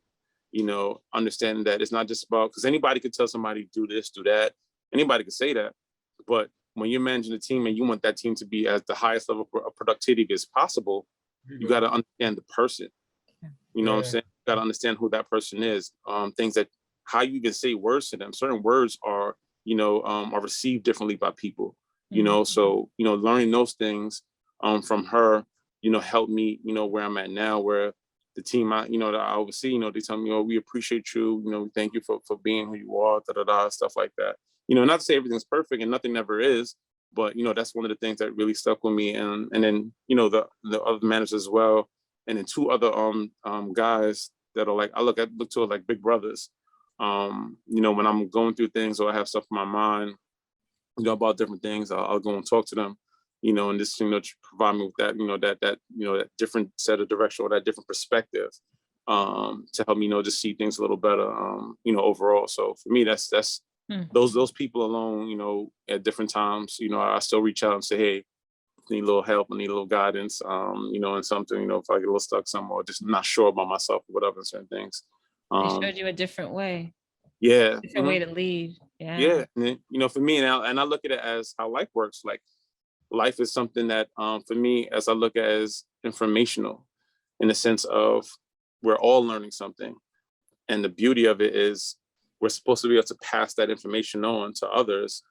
Understanding that it's not just about, because anybody could tell somebody do this, do that. Anybody could say that, but when you're managing a team and you want that team to be at the highest level of productivity as possible, you got to understand the person. What I'm saying? You got to understand who that person is. Things that how you even say words to them. Certain words are received differently by people. So learning those things from her, helped me, where I'm at now, where the team that I oversee, they tell me, we appreciate you, we thank you for being who you are, stuff like that. Not to say everything's perfect and nothing never is, but that's one of the things that really stuck with me. And then the other managers as well, and then two other guys that are like, I look to it like big brothers. When I'm going through things or I have stuff in my mind, about different things, I'll go and talk to them. And just, provide me with that, that different set of direction or that different perspective. to help me, just see things a little better, overall. So for me, that's those people alone, at different times, I still reach out and say, hey, I need a little help, I need a little guidance, and something, if I get a little stuck somewhere, or just not sure about myself or whatever, certain things. They showed you a different way. Yeah. Different way to lead. Yeah. Yeah. And then, for me, and I look at it as how life works. Like, life is something that, for me, as I look at as informational, in the sense of we're all learning something. And the beauty of it is we're supposed to be able to pass that information on to others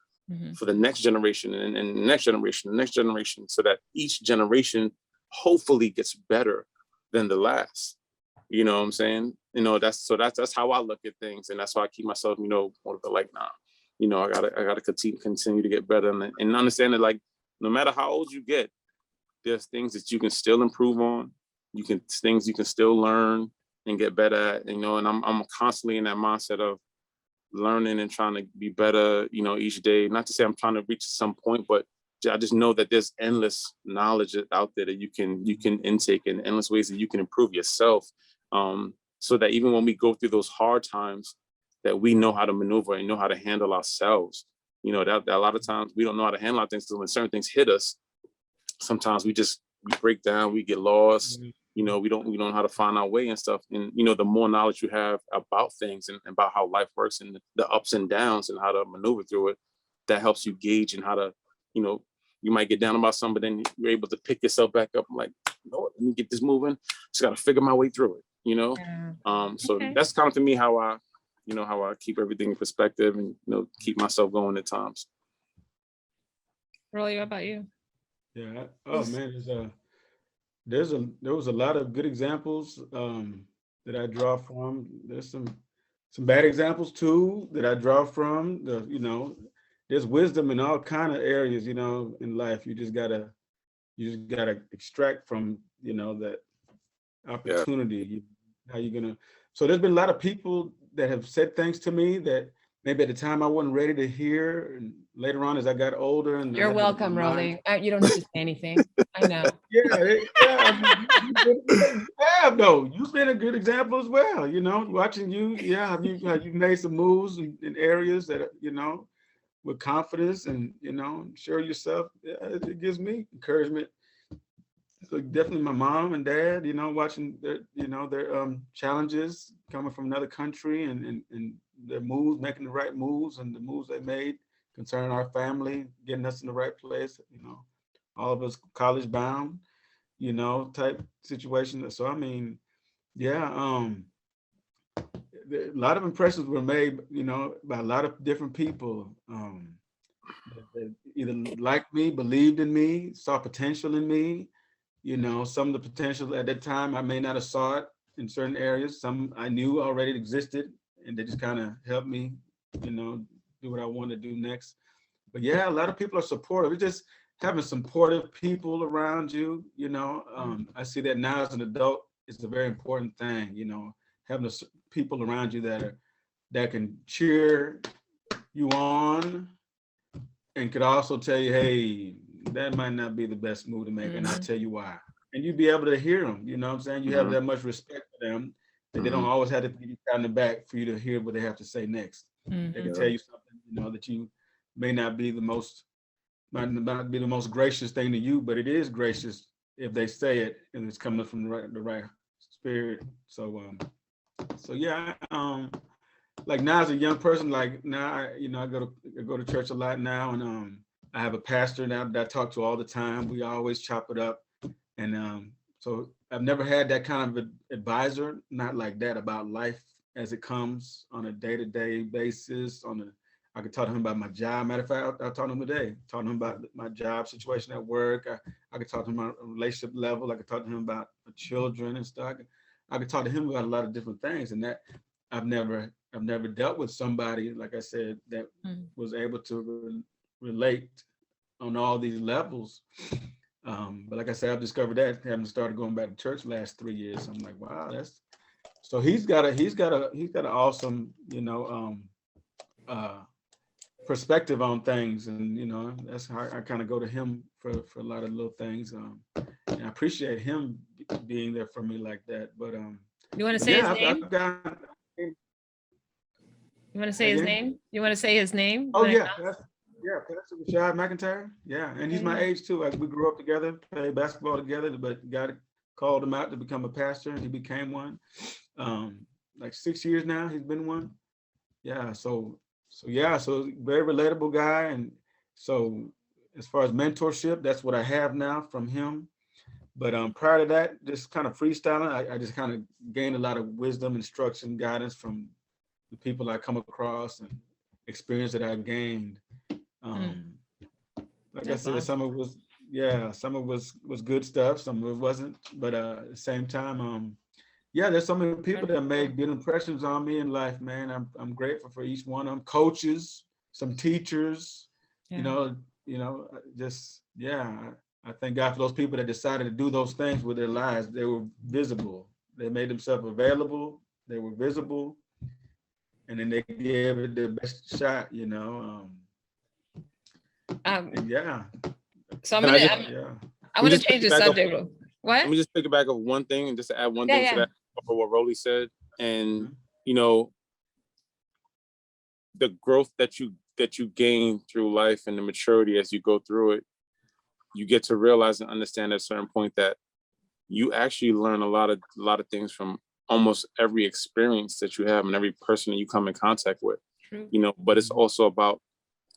for the next generation and the next generation, the next generation, so that each generation hopefully gets better than the last. You know what I'm saying? That's how I look at things. And that's why I keep myself, motivated, like, nah, I gotta continue to get better and understand that, like, no matter how old you get, there's things that you can still improve on. Things you can still learn and get better at, and I'm constantly in that mindset of learning and trying to be better, each day. Not to say I'm trying to reach some point, but I just know that there's endless knowledge out there that you can intake, and endless ways that you can improve yourself. So that even when we go through those hard times, that we know how to maneuver and know how to handle ourselves. That a lot of times we don't know how to handle our things. So when certain things hit us, sometimes we break down, we get lost. We don't know how to find our way and stuff. And, the more knowledge you have about things and about how life works and the ups and downs and how to maneuver through it, that helps you gauge and how to, you might get down about something, but then you're able to pick yourself back up and, like, let me get this moving. Just got to figure my way through it, So that's kind of, for me, how I keep everything in perspective and, keep myself going at times. Rolly, what about you? Yeah. Oh man, there was a lot of good examples that I draw from. There's some bad examples too that I draw from. There's wisdom in all kind of areas, in life. You just gotta extract from, that opportunity. How you gonna? So there's been a lot of people that have said things to me that maybe at the time I wasn't ready to hear, and later on as I got older. And you're welcome, Rolly. You don't need to say anything. I know. You've been a good example as well. Watching you, you've made some moves in areas that with confidence and sure yourself. Yeah, it gives me encouragement. So definitely my mom and dad, watching their challenges coming from another country and their moves, making the right moves and the moves they made concerning our family, getting us in the right place, all of us college bound, type situation. So, I mean, yeah, a lot of impressions were made, by a lot of different people that either liked me, believed in me, saw potential in me. Some of the potential at that time I may not have saw it in certain areas. Some I knew already existed, and they just kind of helped me, do what I want to do next. But yeah, a lot of people are supportive. It's just having supportive people around you. I see that now as an adult, it's a very important thing. Having people around you that can cheer you on and could also tell you, hey, that might not be the best move to make, and I'll tell you why. And you'd be able to hear them, you know what I'm saying? You have that much respect for them that they don't always have to give you a pat on the back for you to hear what they have to say next. They can tell you something, that you may not be might not be the most gracious thing to you, but it is gracious if they say it and it's coming from the right spirit. So yeah, like now as a young person, like now I go to church a lot now, and I have a pastor now that I talk to all the time. We always chop it up. And so I've never had that kind of advisor, not like that, about life as it comes on a day-to-day basis. I could talk to him about my job. Matter of fact, I talked to him today, talking to him about my job situation at work. I could talk to him about a relationship level. I could talk to him about children and stuff. I could talk to him about a lot of different things. And that I've never dealt with somebody, like I said, that was able to relate on all these levels. But like I said, I've discovered that having started going back to church the last 3 years. I'm like, wow, so he's got an awesome, perspective on things, and that's how I kind of go to him for a lot of little things. And I appreciate him being there for me like that. But You want to say his name? I've got. You want to say his name? You want to say his name? Oh yeah, Pastor Rashad McIntyre. Yeah, and he's my age too. Like we grew up together, played basketball together, but God called him out to become a pastor, and he became one. Like 6 years now, he's been one. Yeah, so very relatable guy, and so as far as mentorship, that's what I have now from him. But prior to that, just kind of freestyling, I just kind of gained a lot of wisdom, instruction, guidance from the people I come across and experience that I gained. Like I said, some of it was good stuff, some of it wasn't. But at the same time, there's so many people that made good impressions on me in life, man. I'm grateful for each one of them. Coaches, some teachers, I thank God for those people that decided to do those things with their lives. They were visible. They made themselves available. They were visible. And then they gave it their best shot, So I want to change the subject. What? Let me just pick it back up one thing and just add one thing to that for what Rolly said. And the growth that you gain through life and the maturity as you go through it, you get to realize and understand at a certain point that you actually learn a lot of things from almost every experience that you have and every person that you come in contact with. True. But it's also about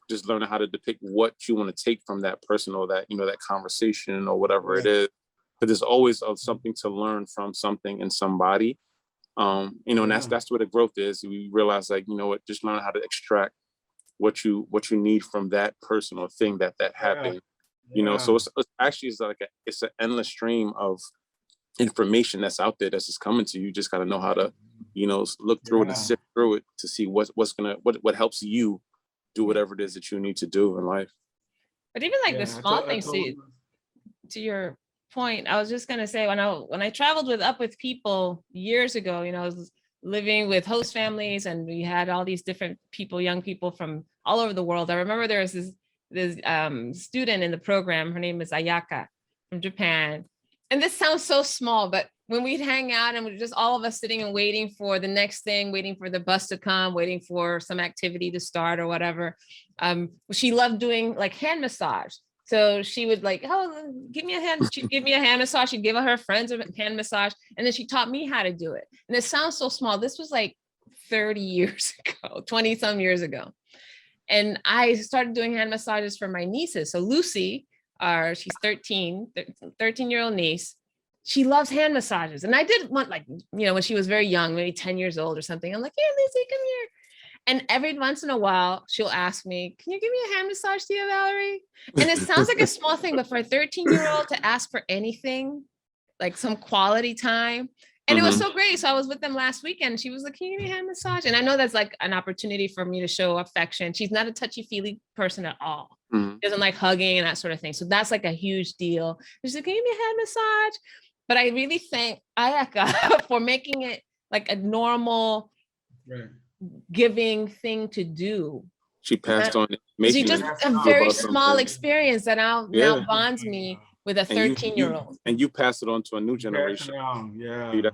just learning how to depict what you want to take from that person or that, that conversation or whatever it is. But there's always something to learn from something and somebody. And that's where the growth is. We realize, like, just learn how to extract what you need from that person or thing that happened. So it's actually it's an endless stream of information that's out there that's just coming to you. You just got to know how to, look through it and sift through it to see what helps you do whatever it is that you need to do in life. But even like the small things, to your point, I was just gonna say when I traveled with people years ago, I was living with host families and we had all these different people, young people from all over the world. I remember there was this student in the program. Her name is Ayaka from Japan. And this sounds so small, but when we'd hang out and we're just all of us sitting and waiting for the next thing, waiting for the bus to come, waiting for some activity to start or whatever, she loved doing like hand massage. So she would like, give me a hand. She'd give me a hand massage. She'd give her friends a hand massage. And then she taught me how to do it. And it sounds so small. This was like 30 years ago, 20 some years ago. And I started doing hand massages for my nieces. So Lucy, she's 13-year-old niece. She loves hand massages. And I did want when she was very young, maybe 10 years old or something. I'm like, hey, Lucy, come here. And every once in a while, she'll ask me, can you give me a hand massage, Tia Valerie? And it sounds like a small thing, but for a 13-year-old to ask for anything, like some quality time. And it was so great. So I was with them last weekend. She was like, can you give me a hand massage? And I know that's like an opportunity for me to show affection. She's not a touchy-feely person at all. She doesn't like hugging and that sort of thing. So that's like a huge deal. She's like, can you give me a hand massage? But I really thank Ayaka for making it like a normal giving thing to do. She passed on. She just a very small experience that now bonds me with a 13-year-old. And you pass it on to a new generation.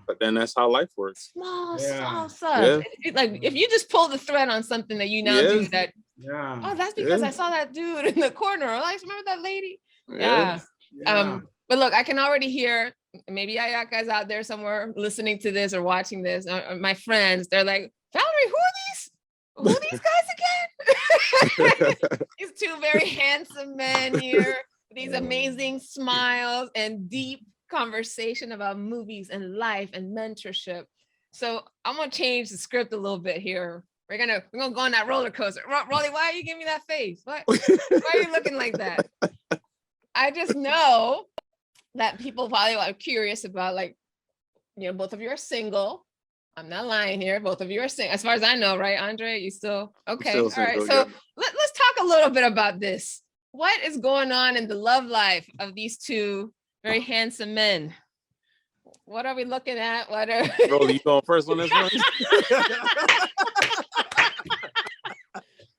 But then that's how life works. Small stuff. Like if you just pull the thread on something that you now do that. That's because I saw that dude in the corner. Like, remember that lady? But look, I can already hear, maybe Ayaka's out there somewhere listening to this or watching this. My friends, they're like, Valerie, who are these guys again? These two very handsome men here, these amazing smiles and deep conversation about movies and life and mentorship. So I'm gonna change the script a little bit here. We're gonna go on that roller coaster. Rolly, why are you giving me that face? Why are you looking like that? I just know that people probably are curious about, like, both of you are single. I'm not lying here. Both of you are single. As far as I know, right, André? You still okay? Still single, all right. So let's talk a little bit about this. What is going on in the love life of these two very handsome men? What are we looking at? What are Rolly, you going first on this one?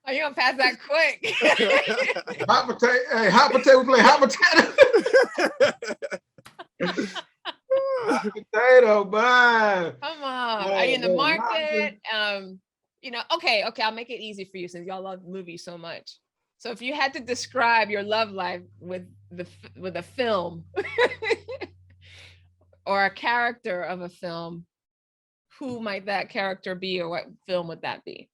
Are you gonna pass that quick? Hot potato. Hey, hot potato. We play hot potato. Hot potato. potato, bye. Come on. Yeah, Are you in the yeah, market? Okay, I'll make it easy for you since y'all love movies so much. So if you had to describe your love life with a film or a character of a film, who might that character be, or what film would that be?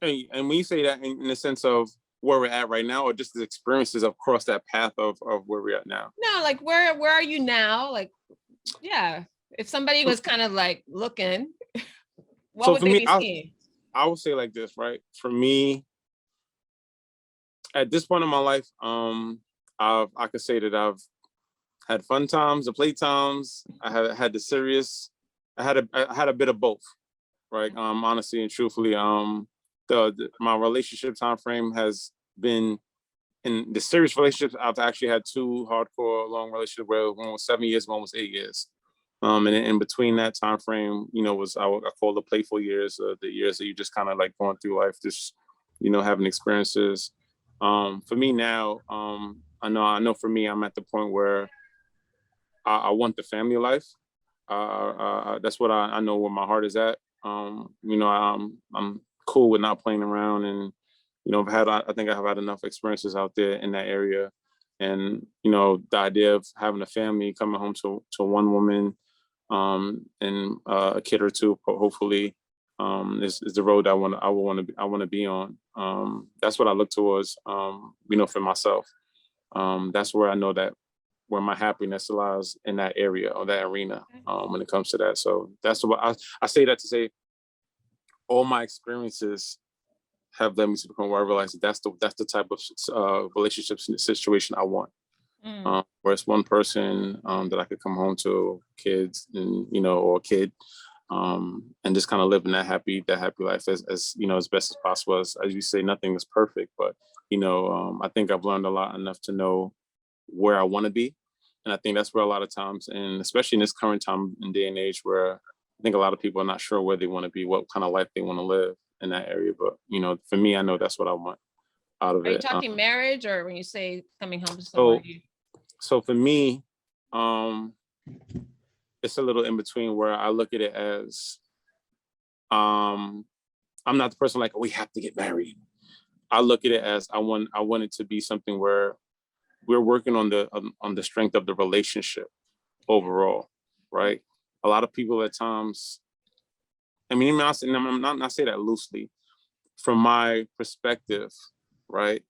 And when you say that in the sense of where we're at right now, or just the experiences across that path of where we're at now? No, like where are you now? Like, yeah, if somebody was kind of like looking, what would they be seeing? I would say like this, right? For me, at this point in my life, I could say that I've had fun times, the play times. I had the serious. I had a bit of both, right? Honestly and truthfully, my relationship time frame has been, in the serious relationships, I've actually had 2 hardcore long relationships where one was 7 years, one was 8 years. And in between that time frame, was I call the playful years, the years that you just kind of like going through life, just having experiences. For me now, I know for me, I'm at the point where I want the family life. That's what I know where my heart is at. I'm cool with not playing around, and I think I've had enough experiences out there in that area, and the idea of having a family, coming home to one woman, and a kid or two, hopefully, is the road I want to be on. That's what I look towards, for myself. That's where I know that where my happiness lies, in that area or that arena, when it comes to that. So that's what I say that to say all my experiences have led me to the point where I realize that's the type of relationship situation I want. Where it's one person that I could come home to, kids, and or a kid, and just kind of living that happy life as as best as possible. As you say, nothing is perfect, but I think I've learned a lot enough to know where I want to be, and I think that's where a lot of times, and especially in this current time and day and age, where I think a lot of people are not sure where they want to be, what kind of life they want to live in that area. But for me, I know that's what I want out of it. Are you talking marriage, or when you say coming home to someone? So for me, it's a little in between, where I look at it as, I'm not the person like, oh, we have to get married. I look at it as I want it to be something where we're working on the strength of the relationship overall, right? A lot of people at times, I'm not say that loosely. From my perspective, right?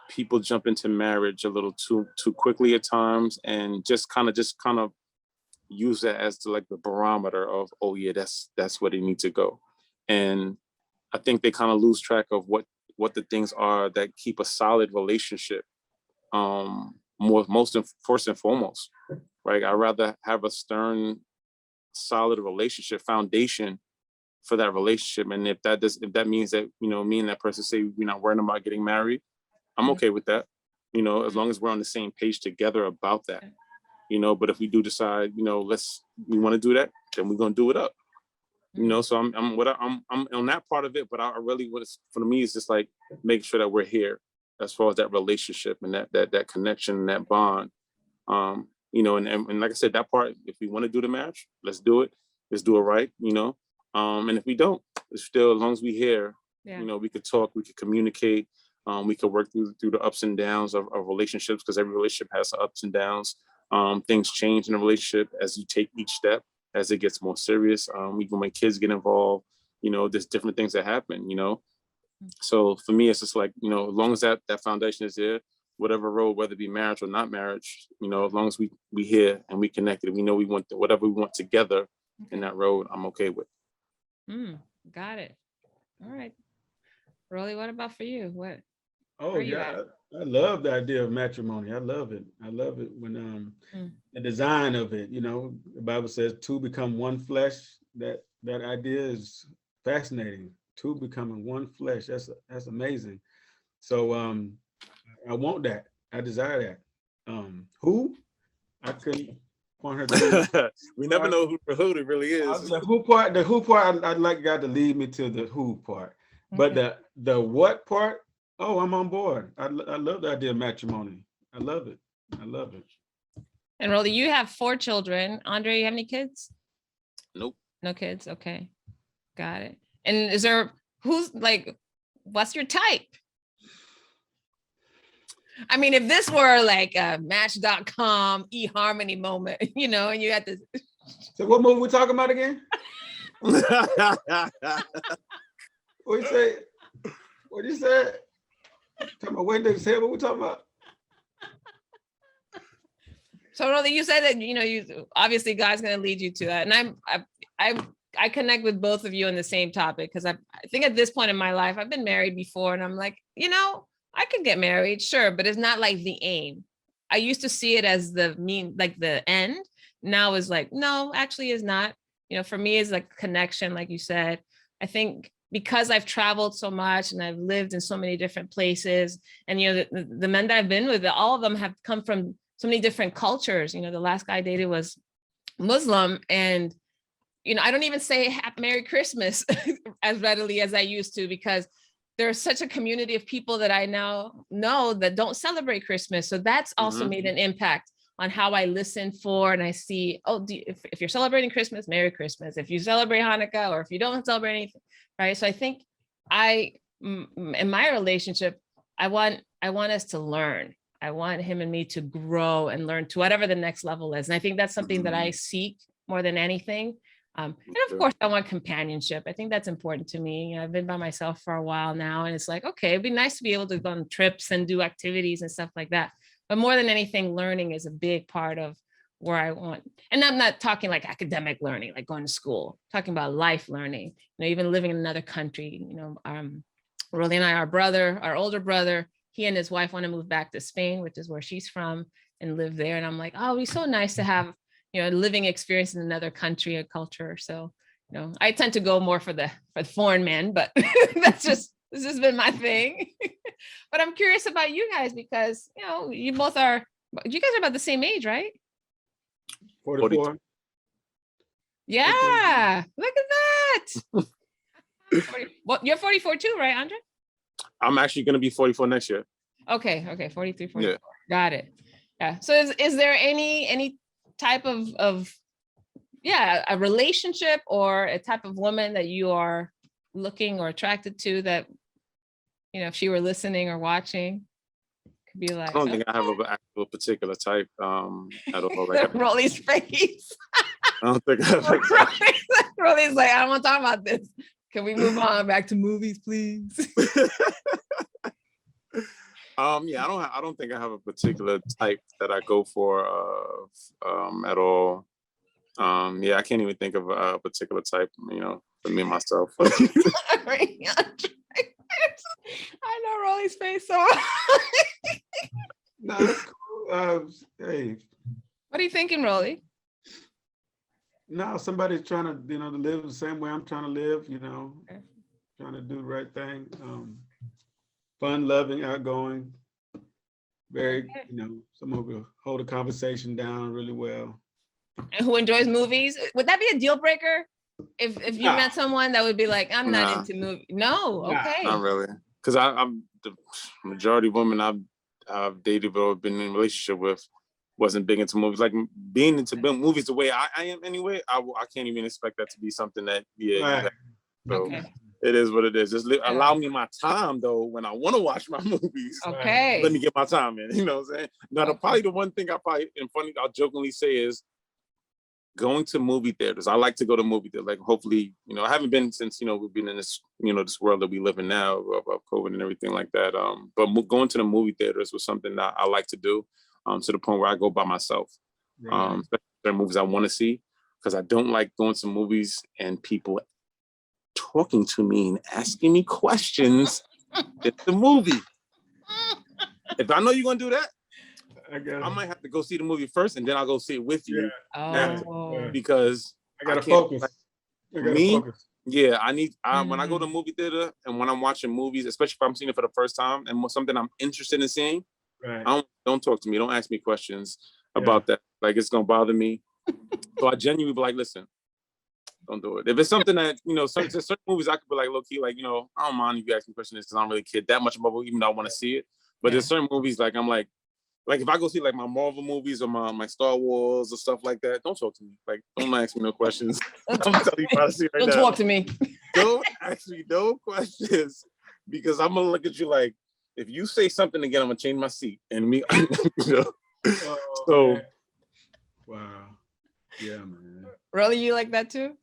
People jump into marriage a little too quickly at times, and just kind of use that as the barometer of, oh yeah, that's where they need to go. And I think they kind of lose track of what the things are that keep a solid relationship, first and foremost, right? I'd rather have a stern, solid relationship foundation for that relationship. And if that means that, me and that person say we're not worrying about getting married, I'm okay with that, as long as we're on the same page together about that, but if we do decide, we want to do that, then we're going to do it up, so I'm on that part of it. But I really, for me, is just like making sure that we're here as far as that relationship and that connection and that bond, and like I said, that part, if we want to do the match, let's do it right, and if we don't, it's still, as long as we're here, we could talk, we could communicate, we could work through the ups and downs of relationships, because every relationship has ups and downs. Things change in a relationship as you take each step, as it gets more serious. Even when kids get involved, there's different things that happen, So for me, it's just like, as long as that foundation is there, whatever road, whether it be marriage or not marriage, as long as we here and we connected, we know we want whatever we want together in that road, I'm okay with. Got it. All right. Rolly, what about for you? What? Oh yeah, I love the idea of matrimony. I love it. When the design of it, the Bible says 2 become one flesh. That idea is fascinating. 2 becoming one flesh. That's amazing. So I want that. I desire that. Who? I couldn't point her to. We never know who it really is. The who part, I'd like God to lead me to the who part. But the what part, oh, I'm on board. I love the idea of matrimony. I love it. And Rolly, you have 4 children. Andre, you have any kids? Nope. No kids. Okay. Got it. And what's your type? I mean, if this were like a Match.com eHarmony moment, and you had to. So what movie we talking about again? What you say? What you say? Talking about Wendy's head. What we talking about? So Rolly, you said that you obviously God's going to lead you to that, and I connect with both of you on the same topic because I think at this point in my life I've been married before, and I'm like, I could get married, sure, but it's not like the aim. I used to see it as the end. Now is like, no, actually is not. For me, it's like connection, like you said. I think because I've traveled so much and I've lived in so many different places, and the men that I've been with, all of them have come from so many different cultures. The last guy I dated was Muslim, and I don't even say Merry Christmas as readily as I used to, because there's such a community of people that I now know that don't celebrate Christmas. So that's also made an impact on how I listen for, and I see, if you're celebrating Christmas, Merry Christmas. If you celebrate Hanukkah, or if you don't celebrate anything, right? So I think in my relationship, I want us to learn. I want him and me to grow and learn to whatever the next level is. And I think that's something that I seek more than anything. And of course, I want companionship. I think that's important to me. I've been by myself for a while now, and it's like, okay, it'd be nice to be able to go on trips and do activities and stuff like that. But more than anything, learning is a big part of where I want. And I'm not talking like academic learning, like going to school, I'm talking about life learning, even living in another country. Rolly and I, our older brother, he and his wife want to move back to Spain, which is where she's from, and live there. And I'm like, oh, it'd be so nice to have living experience in another country or culture. So, I tend to go more for the foreign men, but this has been my thing. But I'm curious about you guys because, you guys are about the same age, right? 44. Yeah, look at that. Well, you're 44 too, right, Andre? I'm actually going to be 44 next year. Okay, 43, 44. Yeah. Got it. Yeah. So is there any type of a relationship or a type of woman that you are looking or attracted to that, if she were listening or watching, could be like, I don't think I have an actual particular type at all. Rolly's face. I don't think I have Rolly's like, I don't want to talk about this. Can we move on back to movies, please? I don't think I have a particular type that I go for at all. I can't even think of a particular type, for me myself. I know Rolly's face so. No, that's cool. Hey. What are you thinking, Rolly? No, somebody's trying to, to live the same way I'm trying to live, trying to do the right thing. Fun, loving, outgoing, very, someone who will hold a conversation down really well. And who enjoys movies? Would that be a deal breaker? If you met someone that would be like, I'm not into movies. No, okay. Not really. Because I'm the majority of women I've dated or been in a relationship with wasn't big into movies. Like being into movies the way I am anyway, I can't even expect that to be something that, Right. So Okay. It is what it is. Just allow me my time though when I want to watch my movies. Okay. Let me get my time in, you know what I'm saying? Now, probably the one thing I'll jokingly say is going to movie theaters. I like to go to movie theaters. Like hopefully, I haven't been since, we've been in this, this world that we live in now of COVID and everything like that. But going to the movie theaters was something that I like to do. To the point where I go by myself. Right. There are movies I want to see because I don't like going to movies and people talking to me and asking me questions at the movie. If I know you're gonna do that, I might have to go see the movie first and then I'll go see it with you. Yeah. Because I gotta focus. Yeah, I need when I go to a movie theater and when I'm watching movies, especially if I'm seeing it for the first time and something I'm interested in seeing. Right. Don't talk to me. Don't ask me questions about that. Like it's gonna bother me. So I genuinely be like, listen, don't do it. If it's something that certain movies I could be like low key, like I don't mind if you ask me questions because I don't really care that much about it, even though I want to see it. But there's certain movies like I'm like, like if I go see like my Marvel movies or my Star Wars or stuff like that, don't talk to me. Like, don't ask me no questions. I'm telling you honestly right now. Don't talk to me. Don't ask me no questions because I'm gonna look at you like, if you say something again, I'm gonna change my seat and me. You know? So, man. Wow. Yeah, man. Rolly, you like that too?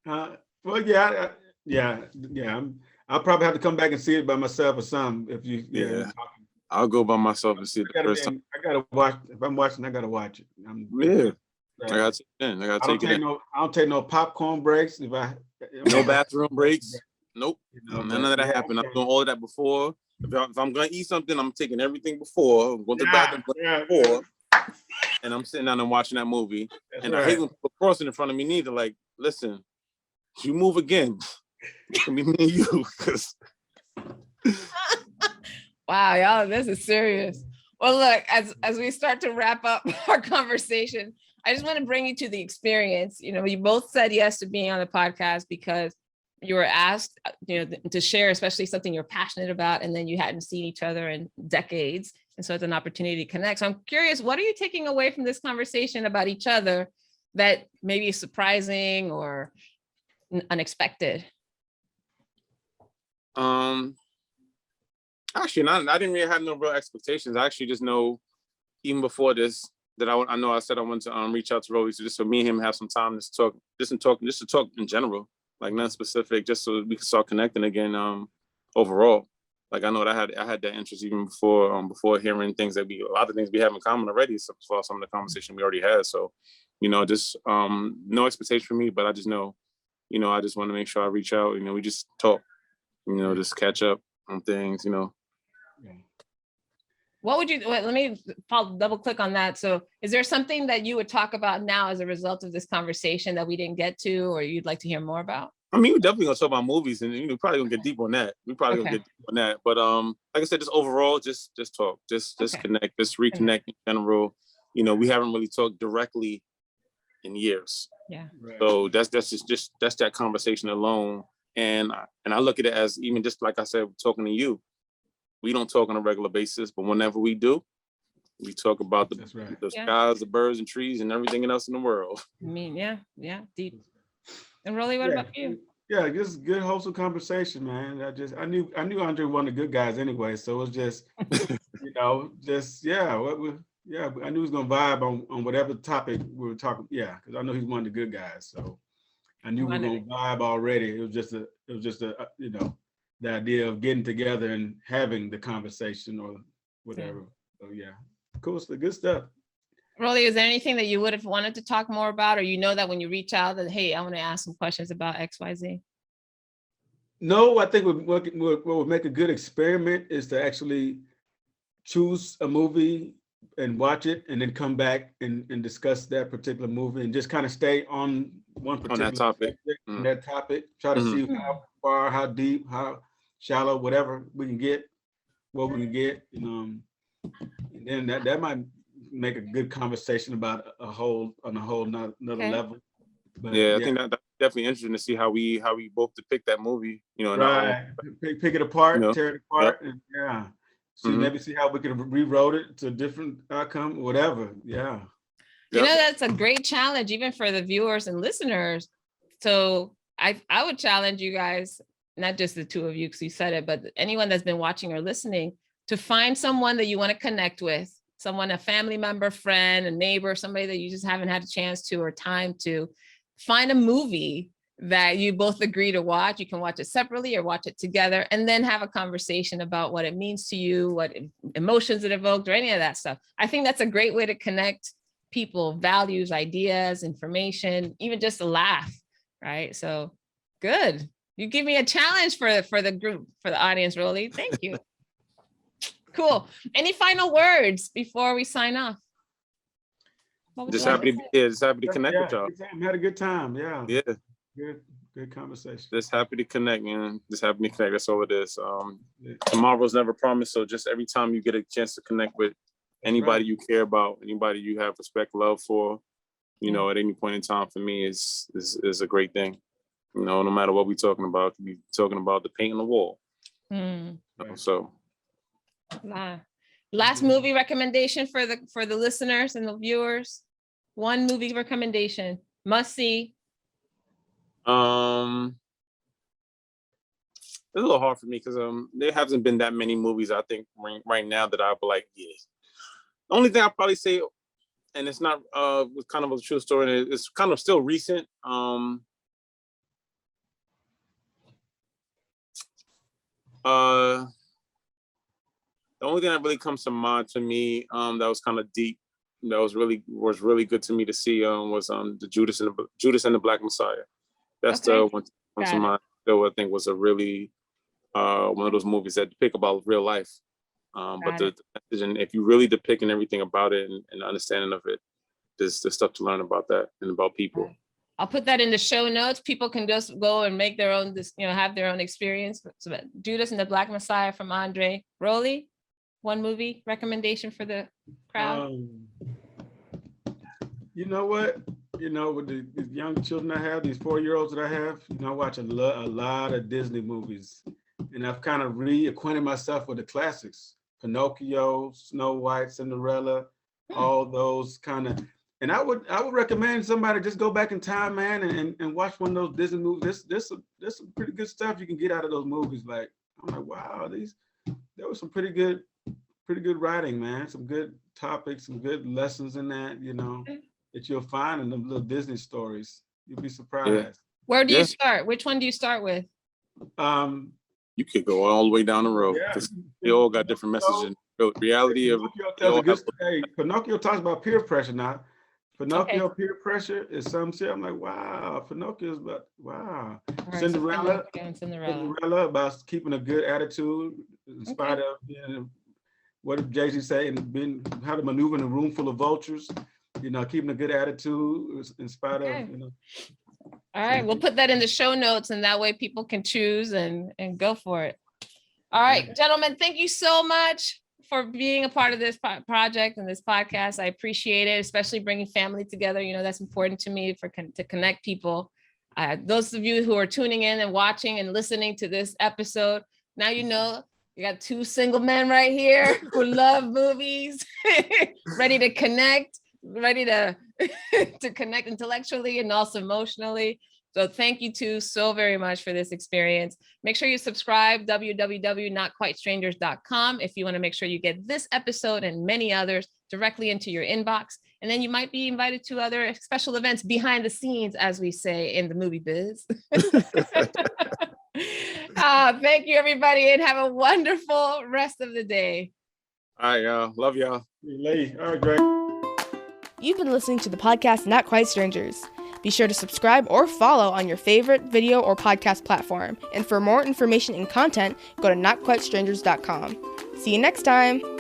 Well, yeah, yeah. I'll probably have to come back and see it by myself or something. If you, yeah. I'll go by myself and see it the first time. I gotta watch. If I'm watching, I gotta watch it. I gotta take it in. I don't take no popcorn breaks. No bathroom breaks. Nope. None of that happened. I'm doing all of that before. If I'm gonna eat something, I'm taking everything before. I'm going to the bathroom before, and I'm sitting down and watching that movie. I hate when people crossing in front of me neither. Like, listen, if you move again, it can be me and you. Wow, y'all, this is serious. Well, look, as we start to wrap up our conversation, I just want to bring you to the experience. You know, you both said yes to being on the podcast because you were asked, to share, especially something you're passionate about, and then you hadn't seen each other in decades. And so it's an opportunity to connect. So I'm curious, what are you taking away from this conversation about each other that maybe is surprising or unexpected? Actually, I didn't really have no real expectations. I actually just know, even before this, that I know I said I wanted to reach out to Rolly, so just so me and him have some time to talk, just to talk in general, like nothing specific, just so we can start connecting again. Overall, like I know that I had that interest even before hearing things that a lot of things we have in common already. So far, some of the conversation we already had. So, just no expectation for me, but I just know, I just want to make sure I reach out. We just talk, just catch up on things, What would you, let me double click on that. So is there something that you would talk about now as a result of this conversation that we didn't get to, or you'd like to hear more about? I mean, we're definitely gonna talk about movies, and we're probably gonna get deep on that. Gonna get deep on that. But like I said, just overall, just talk, just connect, just reconnect in general. We haven't really talked directly in years. Yeah. Right. So that's that conversation alone. And I look at it as, even just like I said, talking to you, we don't talk on a regular basis, but whenever we do, we talk about the skies, the birds and trees and everything else in the world. I mean, yeah, deep. And Rolly, what about you? Yeah, just good, wholesome conversation, man. I knew André was one of the good guys anyway, so it was just, I knew he was gonna vibe on whatever topic we were talking. Yeah, because I know he's one of the good guys, so I knew we were gonna vibe already. It was just a the idea of getting together and having the conversation or whatever. So yeah, cool, good stuff. Rolly, is there anything that you would have wanted to talk more about, or that when you reach out that, hey, I want to ask some questions about XYZ? No, I think what would make a good experiment is to actually choose a movie and watch it, and then come back and discuss that particular movie, and just kind of stay on one particular topic. On that topic, try to see how far, how deep, how shallow, whatever we can get, what we can get, and then that might make a good conversation about a whole another level. But, I think that's definitely interesting to see how we both depict that movie. Right, pick it apart, tear it apart, and maybe see how we could have rewrote it to a different outcome, whatever. Yeah. That's a great challenge, even for the viewers and listeners. So I would challenge you guys, not just the two of you, because you said it, but anyone that's been watching or listening, to find someone that you want to connect with, someone, a family member, friend, a neighbor, somebody that you just haven't had a chance to or time to. Find a movie that you both agree to watch. You can watch it separately or watch it together, and then have a conversation about what it means to you, what emotions it evoked, or any of that stuff. I think that's a great way to connect people, values, ideas, information, even just a laugh, right? So good. You give me a challenge for the group, for the audience, Rolly. Thank you. Cool. Any final words before we sign off? Just happy to connect with y'all. We had a good time. Yeah. Good conversation. Just happy to connect, man. Just happy to connect. That's all it is. Tomorrow's never promised. So just every time you get a chance to connect with anybody you care about, anybody you have respect, love for, at any point in time, for me is a great thing. No matter what we're talking about, we be talking about the paint on the wall. So. Nah. Last movie recommendation for the listeners and the viewers. One movie recommendation. Must see. It's a little hard for me because there hasn't been that many movies I think right now that I'll be like, yeah. The only thing I'll probably say, and it's not kind of a true story, and it's kind of still recent. The only thing that really comes to mind to me that was kind of deep, that was really good to me to see was the Judas and the Black Messiah. That's the one that comes to mind. That I think was a really one of those movies that depict about real life. But the message, and if you really depicting everything about it and the understanding of it, there's stuff to learn about that and about people. I'll put that in the show notes. People can just go and make their own, have their own experience. So Judas and the Black Messiah from André. Rolly, one movie recommendation for the crowd? You know what? With the young children I have, these 4-year-olds that I have, I watch a lot of Disney movies. And I've kind of reacquainted myself with the classics. Pinocchio, Snow White, Cinderella, all those kind of. And I would recommend somebody just go back in time, man, and watch one of those Disney movies. There's some pretty good stuff you can get out of those movies. Like, I'm like, wow, there was some pretty good writing, man. Some good topics, some good lessons in that, that you'll find in the little Disney stories. You'll be surprised. Yeah. Where do you start? Which one do you start with? You could go all the way down the road because they all got different messages. The reality of Pinocchio talks about peer pressure now. Pinocchio peer pressure is some shit. I'm like, wow, Pinocchio's wow. Right, Cinderella about keeping a good attitude in spite of what did Jay-Z say, and how to maneuver in a room full of vultures. Keeping a good attitude in spite of. All right, we'll put that in the show notes, and that way people can choose and go for it. All right, gentlemen, thank you so much for being a part of this project and this podcast. I appreciate it, especially bringing family together. That's important to me to connect people. Those of you who are tuning in and watching and listening to this episode, now you got 2 single men right here who love movies, ready to connect, ready to connect intellectually and also emotionally. So thank you two so very much for this experience. Make sure you subscribe, www.notquitestrangers.com, if you want to make sure you get this episode and many others directly into your inbox. And then you might be invited to other special events behind the scenes, as we say in the movie biz. Thank you, everybody, and have a wonderful rest of the day. All right, y'all. Love y'all. All right, Greg. You've been listening to the podcast Not Quite Strangers. Be sure to subscribe or follow on your favorite video or podcast platform. And for more information and content, go to notquitestrangers.com. See you next time.